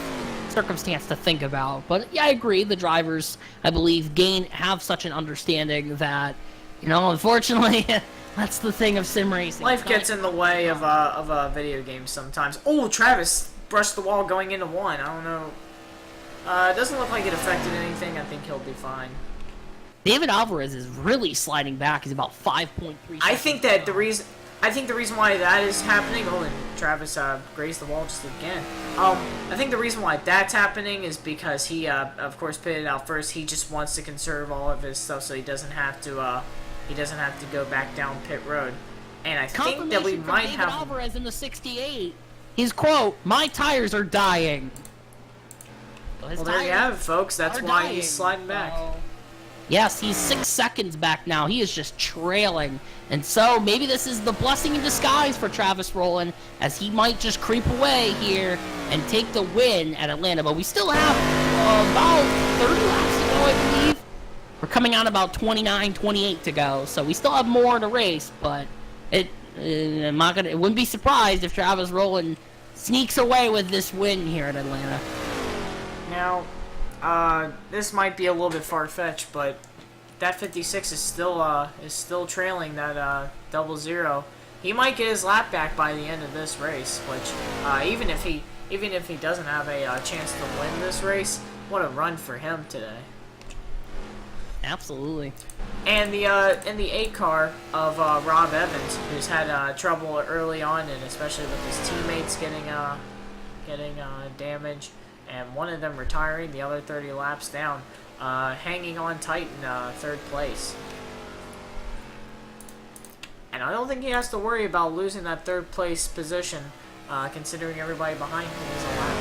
circumstance to think about. But yeah, I agree. The drivers, I believe, have such an understanding that, unfortunately, that's the thing of sim racing. Life gets in the way of video games sometimes. Oh, Travis brushed the wall going into 1. I don't know. It doesn't look like it affected anything. I think he'll be fine. David Alvarez is really sliding back. He's about 5.3 seconds. I think the reason why that is happening. Oh, and Travis grazed the wall just again. I think the reason why that's happening is because he, of course, pitted out first. He just wants to conserve all of his stuff so he doesn't have to go back down pit road. And I think that we might have David Alvarez in the 68. His quote: "My tires are dying." Well, there you have it, folks. That's why he's sliding back. Yes, he's 6 seconds back now. He is just trailing. And so, maybe this is the blessing in disguise for Travis Rowland, as he might just creep away here and take the win at Atlanta. But we still have about 30 laps to go, I believe. We're coming on about 29, 28 to go. So we still have more to race, but it wouldn't be surprised if Travis Rowland sneaks away with this win here at Atlanta. Now, this might be a little bit far-fetched, but that 56 is still trailing that 00. He might get his lap back by the end of this race, which even if he doesn't have a chance to win this race, what a run for him today. Absolutely. And the 8 car of Rob Evans, who's had trouble early on, and especially with his teammates getting damage, and one of them retiring, the other 30 laps down, hanging on tight in 3rd place. And I don't think he has to worry about losing that 3rd place position, considering everybody behind him is a lap.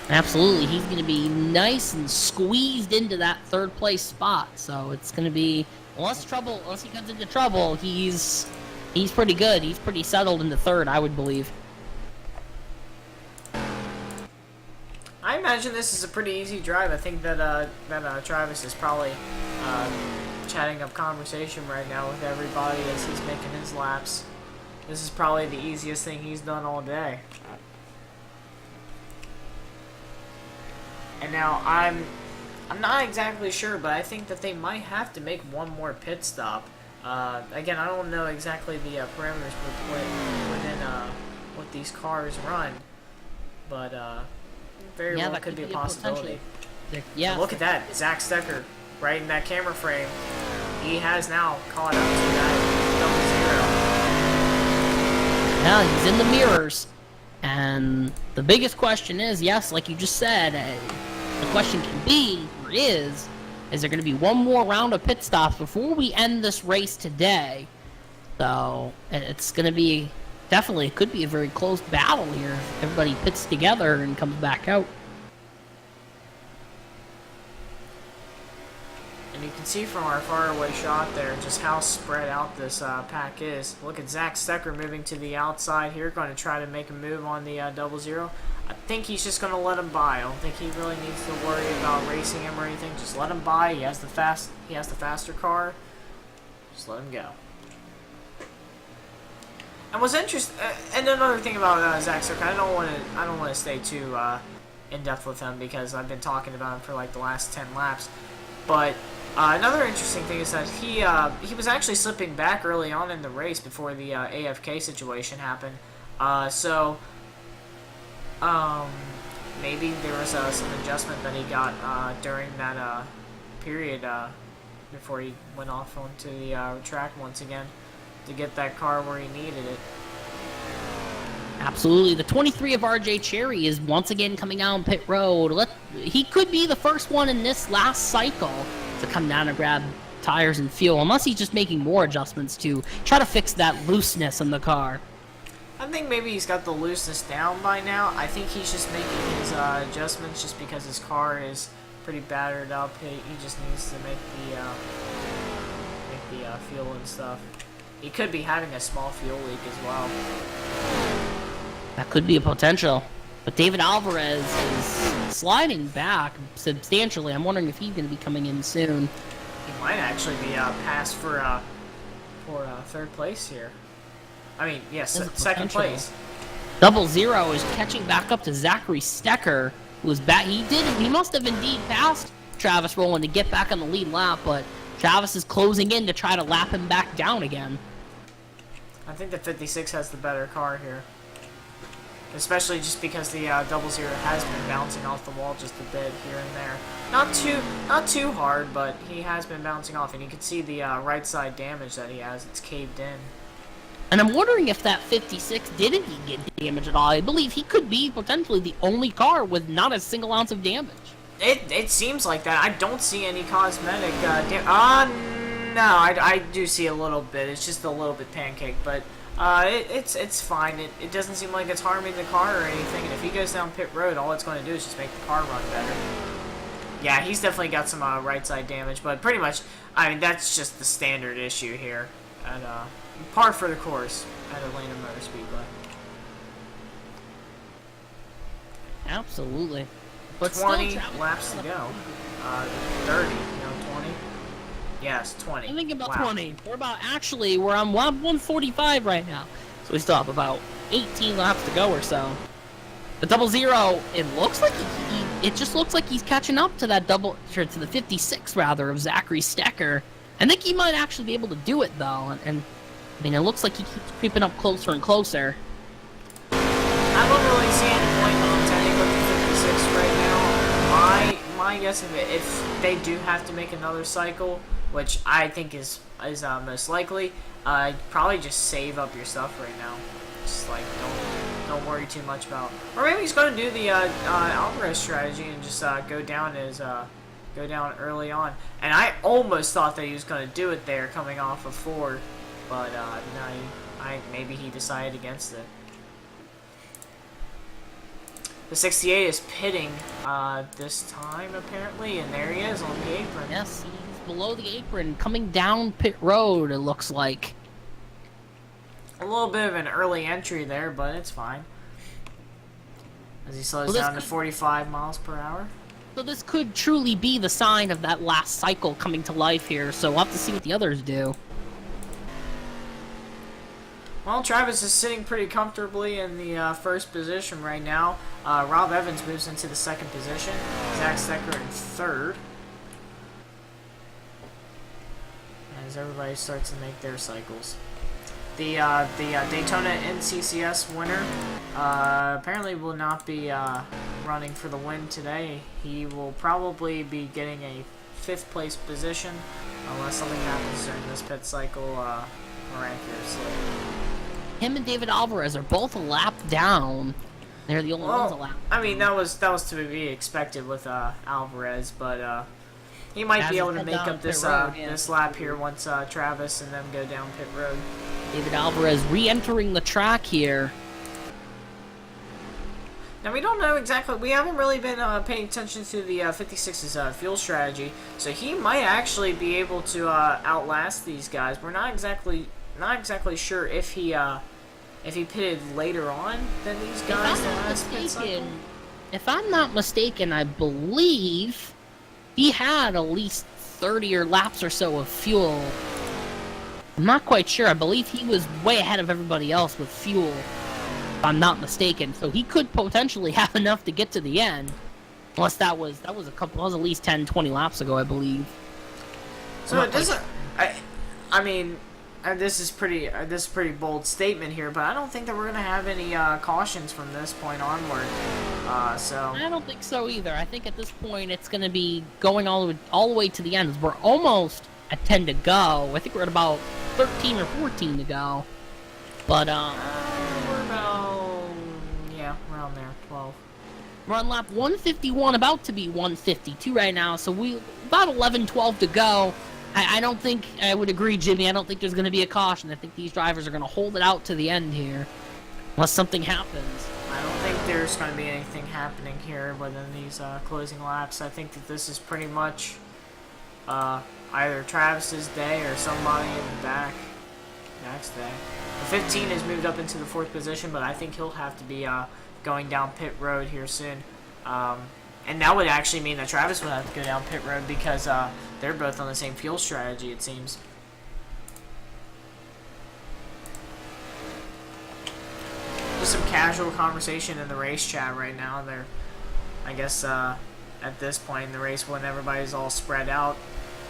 Absolutely, he's going to be nice and squeezed into that 3rd place spot. So it's going to be unless he comes into trouble, he's pretty good. He's pretty settled in the 3rd, I would believe. I imagine this is a pretty easy drive. I think that Travis is probably chatting up conversation right now with everybody as he's making his laps. This is probably the easiest thing he's done all day. And now I'm not exactly sure, but I think that they might have to make one more pit stop. Again, I don't know exactly the parameters within what these cars run, but very well that could be a possibility. Yeah. So look at that, Zach Stecker right in that camera frame. He has now caught up to that 00. Yeah, he's in the mirrors. And the biggest question is, yes, like you just said, the question can be, or is there going to be one more round of pit stops before we end this race today? So, it's going to be, definitely, it could be a very close battle here if everybody pits together and comes back out. And you can see from our faraway shot there just how spread out this pack is. Look at Zach Stecker moving to the outside here, going to try to make a move on the 00. I think he's just going to let him by. I don't think he really needs to worry about racing him or anything. Just let him by. He has the faster car. Just let him go. And what's interesting, and another thing about Zach Stecker, I don't want to stay too in depth with him because I've been talking about him for like the last 10 laps, but. Another interesting thing is that he was actually slipping back early on in the race before the AFK situation happened. So maybe there was some adjustment that he got during that period before he went off onto the track once again to get that car where he needed it. Absolutely. The 23 of RJ Cherry is once again coming out on pit road. He could be the first one in this last cycle to come down and grab tires and fuel, unless he's just making more adjustments to try to fix that looseness in the car. I think maybe he's got the looseness down by now. I think he's just making his adjustments just because his car is pretty battered up. He just needs to make the fuel and stuff. He could be having a small fuel leak as well. That could be a potential. But David Alvarez is sliding back substantially. I'm wondering if he's going to be coming in soon. He might actually be passed for third place here. I mean, yes, second place. 00 is catching back up to Zachary Stecker, who was back. He must have indeed passed Travis Rowland to get back on the lead lap, but Travis is closing in to try to lap him back down again. I think the 56 has the better car here. Especially just because the 00 has been bouncing off the wall just a bit here and there. Not too hard, but he has been bouncing off, and you can see the right side damage that he has. It's caved in. And I'm wondering if that 56 didn't get damaged at all. I believe he could be potentially the only car with not a single ounce of damage. It seems like that. I don't see any cosmetic damage. No, I do see a little bit. It's just a little bit pancake, but it's fine. It doesn't seem like it's harming the car or anything. And if he goes down pit road, all it's going to do is just make the car run better. Yeah, he's definitely got some right side damage, but pretty much, I mean, that's just the standard issue here. And par for the course at Atlanta Motor Speedway. Absolutely. But 20 still, laps to go. 30, 20? Yes, 20. I think about Wow. 20. We're on lap 145 right now. So we still have about 18 laps to go or so. The 00, it looks like it just looks like he's catching up to that to the 56 rather of Zachary Stecker. I think he might actually be able to do it though, and I mean it looks like he keeps creeping up closer and closer. I don't really see any point in contending with the 56 right now. My guess of it, if they do have to make another cycle, which I think is most likely, probably just save up your stuff right now. Just like don't worry too much about. Or maybe he's going to do the Alvarez strategy and just go down early on. And I almost thought that he was going to do it there, coming off of 4, but no, maybe he decided against it. The 68 is pitting this time, apparently, and there he is on the apron. Yes, he's below the apron, coming down pit road, it looks like. A little bit of an early entry there, but it's fine. As he slows down to 45 miles per hour. So this could truly be the sign of that last cycle coming to life here, so we'll have to see what the others do. Well, Travis is sitting pretty comfortably in the first position right now. Rob Evans moves into the second position. Zach Stecker in third. As everybody starts to make their cycles. The Daytona NCCS winner apparently will not be running for the win today. He will probably be getting a 5th place position unless something happens during this pit cycle miraculously. Him and David Alvarez are both a lap down. They're the only ones a lap. I mean, that was to be expected with Alvarez, but he might be able to make up this this lap here once Travis and them go down pit road. David Alvarez re-entering the track here. Now, we don't know exactly. We haven't really been paying attention to the 56's fuel strategy, so he might actually be able to outlast these guys. We're not exactly sure if he pitted later on than these guys. If I'm not mistaken, I believe he had at least 30 laps or so of fuel. I'm not quite sure. I believe he was way ahead of everybody else with fuel, if I'm not mistaken. So he could potentially have enough to get to the end. Unless that was at least 10, 20 laps ago, I believe. So it doesn't. I mean, this is pretty bold statement here, but I don't think that we're gonna have any cautions from this point onward. So I don't think so either. I think at this point it's gonna be going all the way to the end. We're almost at 10 to go. I think we're at about 13 or 14 to go. But we're about around there, 12. We're on lap 151, about to be 152 right now, so we about 11-12 to go. I don't think, I would agree, Jimmy, I don't think there's going to be a caution. I think these drivers are going to hold it out to the end here, unless something happens. I don't think there's going to be anything happening here within these closing laps. I think that this is pretty much either Travis's day or somebody in the back's day. The 15 has moved up into the 4th position, but I think he'll have to be going down pit road here soon. And that would actually mean that Travis would have to go down pit road because they're both on the same fuel strategy, it seems. Just some casual conversation in the race chat right now. They're, I guess, at this point in the race when everybody's all spread out,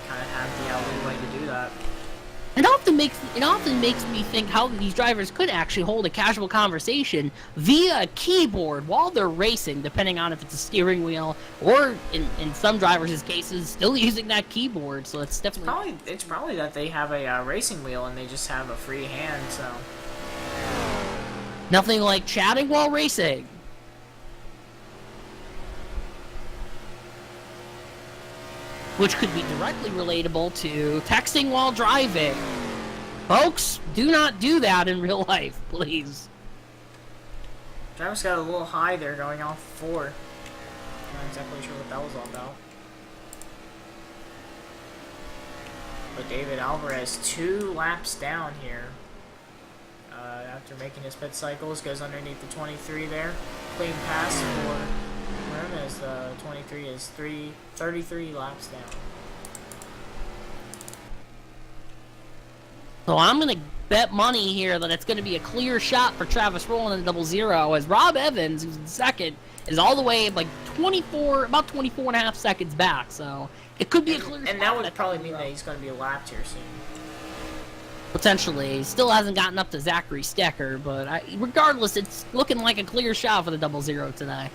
kind of have the leeway to do that. It often makes me think how these drivers could actually hold a casual conversation via a keyboard while they're racing, depending on if it's a steering wheel or, in some drivers' cases, still using that keyboard. So it's definitely It's probably that they have a racing wheel and they just have a free hand. So nothing like chatting while racing. Which could be directly relatable to texting while driving. Folks, do not do that in real life, please. Travis got a little high there going off 4. Not exactly sure what that was all about. But David Alvarez 2 laps down here. After making his pit cycles, goes underneath the 23 there. Clean pass for him as the 23 is 33 laps down. So I'm going to bet money here that it's going to be a clear shot for Travis Rowland in the 0-0, as Rob Evans, who's in second, is all the way like about 24 and a half seconds back. So it could be a clear shot. And that would probably mean that he's going to be lapped here soon. Potentially. He still hasn't gotten up to Zachary Stecker, but regardless, it's looking like a clear shot for the 0-0 today.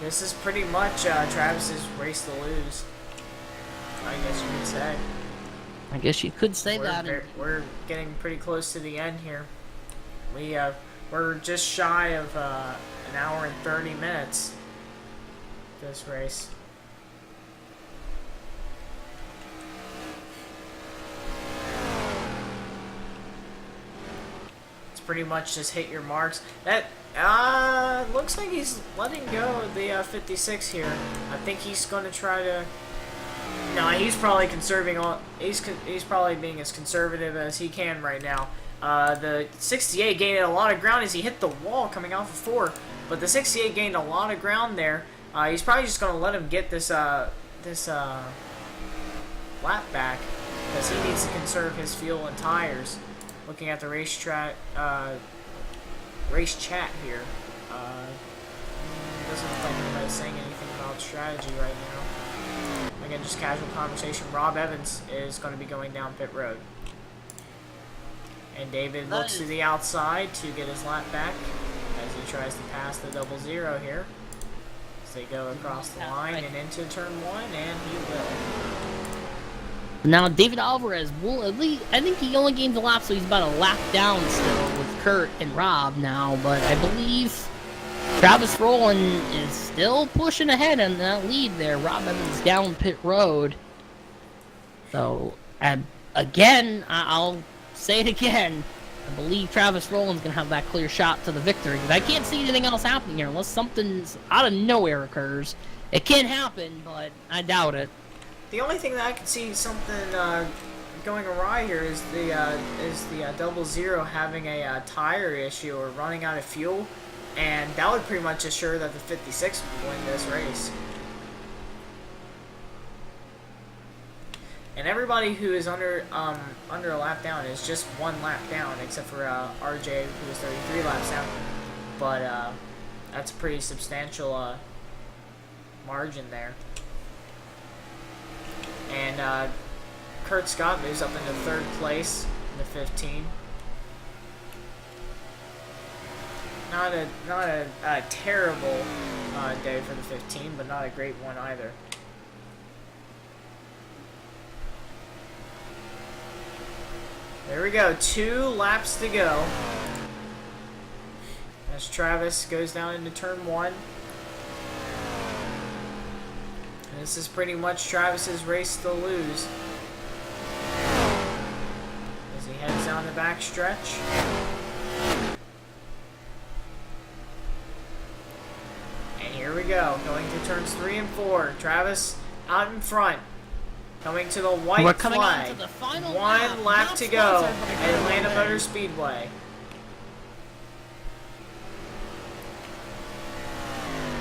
This is pretty much Travis's race to lose, I guess you could say. I guess you could say that. We're getting pretty close to the end here. We're just shy of an hour and 30 minutes this race. It's pretty much just hit your marks. That looks like he's letting go of the 56 here. I think he's going to try to. No, he's probably conserving all. He's probably being as conservative as he can right now. The 68 gained a lot of ground as he hit the wall coming off of 4, but the 68 gained a lot of ground there. He's probably just going to let him get this lap back because he needs to conserve his fuel and tires. Looking at the race chat here, doesn't look like anybody's saying anything about strategy right now. Again, just casual conversation. Rob Evans is going to be going down pit road. And David looks to the outside to get his lap back as he tries to pass the 0-0 here. As they go across the line and into turn 1, and he will. Now, David Alvarez will at least, I think he only gained the lap, so he's about a lap down still with Kurt and Rob now, but I believe Travis Rowland is still pushing ahead in that lead there. Rob Evans down pit road. So, again, I'll say it again. I believe Travis Rowland's going to have that clear shot to the victory. I can't see anything else happening here unless something's out of nowhere occurs. It can happen, but I doubt it. The only thing that I can see something going awry here is the 0-0 having a tire issue or running out of fuel, and that would pretty much assure that the 56 would win this race. And everybody who is under a lap down is just 1 lap down, except for RJ, who is 33 laps down. But that's a pretty substantial margin there. And Kurt Scott moves up into 3rd place in the 15. Not a terrible day for the 15, but not a great one either. There we go, 2 laps to go. as Travis goes down into turn 1. And this is pretty much Travis's race to lose, as he heads down the back stretch. And here we go, going to turns 3 and 4. Travis out in front, coming to the white We're coming on flag. to the final One lap not to go sponsored by at Atlanta Rubbin. Motor Speedway.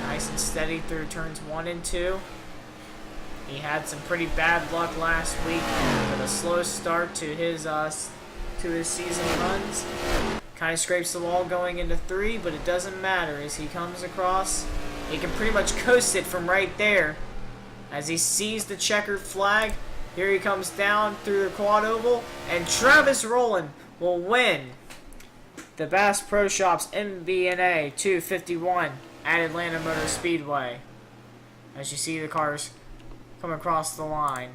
Nice and steady through turns 1 and 2. He had some pretty bad luck last week with a slow start to his season runs. Kind of scrapes the wall going into 3, but it doesn't matter as he comes across. He can pretty much coast it from right there. As he sees the checkered flag, here he comes down through the quad oval, and Travis Rowland will win the Bass Pro Shops MBNA 251 at Atlanta Motor Speedway. As you see the cars come across the line.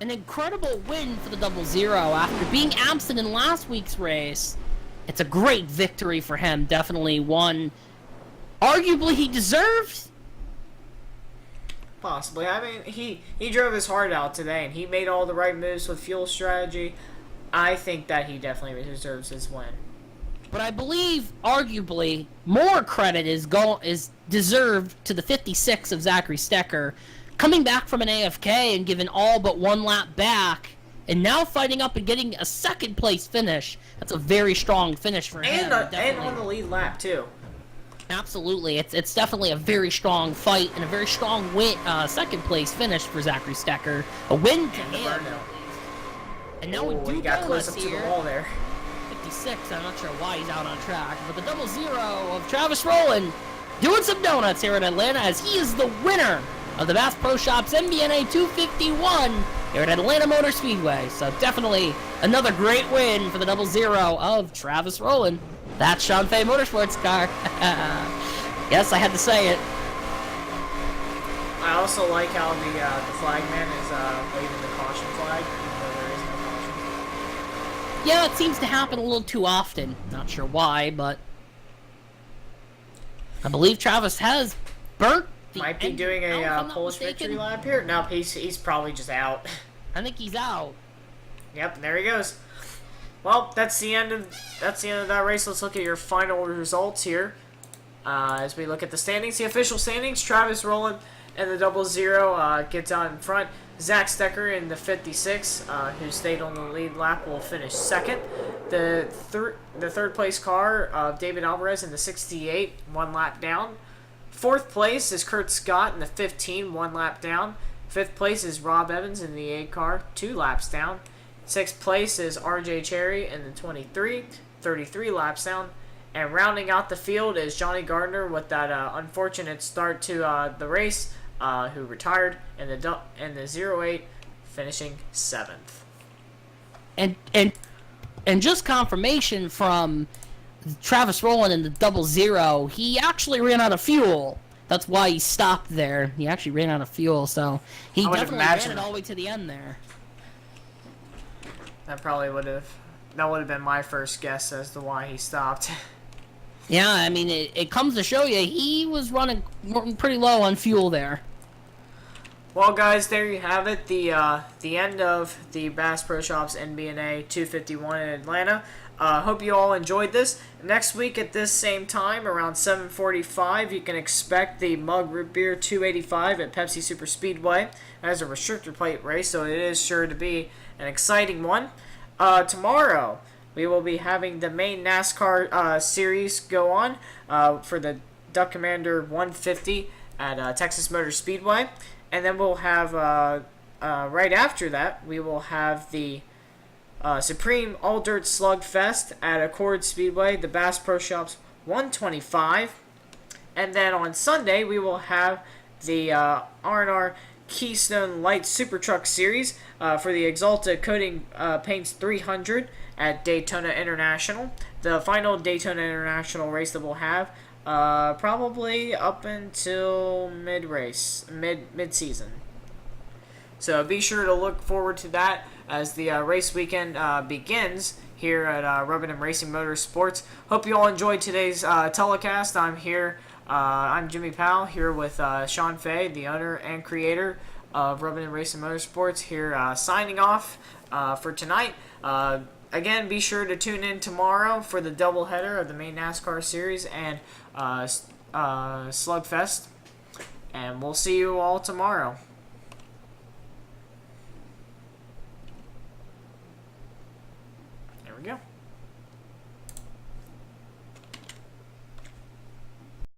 An incredible win for the 00 after being absent in last week's race. It's a great victory for him. Definitely one arguably he deserved. Possibly. I mean, he drove his heart out today, and he made all the right moves with fuel strategy. I think that he definitely deserves his win. But I believe, arguably, more credit is deserved to the 56 of Zachary Stecker, coming back from an AFK and giving all but one lap back, and now fighting up and getting a second place finish. That's a very strong finish for him. And on the lead lap too. Absolutely, it's definitely a very strong fight and a very strong win, second place finish for Zachary Stecker. A win to him. And now we do he got close up here. to the wall there. 56, I'm not sure why he's out on track, but the 00 of Travis Rowland doing some donuts here in Atlanta as he is the winner of the Bass Pro Shops MBNA 251 here at Atlanta Motor Speedway. So definitely another great win for the 00 of Travis Rowland. That's Sean Fay Motorsports car. Yes, I had to say it. I also like how the flagman is waving the caution flag, even though there is no caution. Yeah, it seems to happen a little too often. Not sure why, but I believe Travis has burnt the Might be engine doing out, if a I'm not Polish mistaken. victory lap here. No, he's probably just out. I think he's out. Yep, and there he goes. Well, that's the end of that race. Let's look at your final results here. As we look at the standings, the official standings, Travis Rowland and the 00 gets out in front. Zach Stecker in the 56, who stayed on the lead lap, will finish second. The third place car of David Alvarez in the 68, 1 lap down. Fourth place is Kurt Scott in the 15, 1 lap down. Fifth place is Rob Evans in the 8 car, 2 laps down. Sixth place is RJ Cherry in the 23, 33 laps down. And rounding out the field is Johnny Gardner with that unfortunate start to the race, who retired in the 08, finishing 7th. And just confirmation from Travis Rowland in the 00, he actually ran out of fuel. That's why he stopped there. He actually ran out of fuel, so he definitely ran it all the way to the end there. That would have been my first guess as to why he stopped. Yeah, I mean, it comes to show you, he was running pretty low on fuel there. Well, guys, there you have it. The end of the Bass Pro Shops NBNA 251 in Atlanta. Hope you all enjoyed this. Next week at this same time, around 7:45, you can expect the Mug Root Beer 285 at Pepsi Super Speedway as a restrictor plate race, so it is sure to be an exciting one. Tomorrow, we will be having the main NASCAR series go on for the Duck Commander 150 at Texas Motor Speedway. And then we'll have, right after that, we will have the Supreme All Dirt Slugfest at Accord Speedway, the Bass Pro Shops 125. And then on Sunday, we will have the RNR Keystone Light Super Truck Series for the Exalta Coating Paints 300 at Daytona International. The final Daytona International race that we'll have, probably up until mid-season. So be sure to look forward to that as the race weekend begins here at Rubbin and Racing Motorsports. Hope you all enjoyed today's telecast. I'm Jimmy Powell here with Sean Fay, the owner and creator of Rubbin and Racing Motorsports, here signing off for tonight. Again, be sure to tune in tomorrow for the doubleheader of the main NASCAR series and Slugfest. And we'll see you all tomorrow. There we go.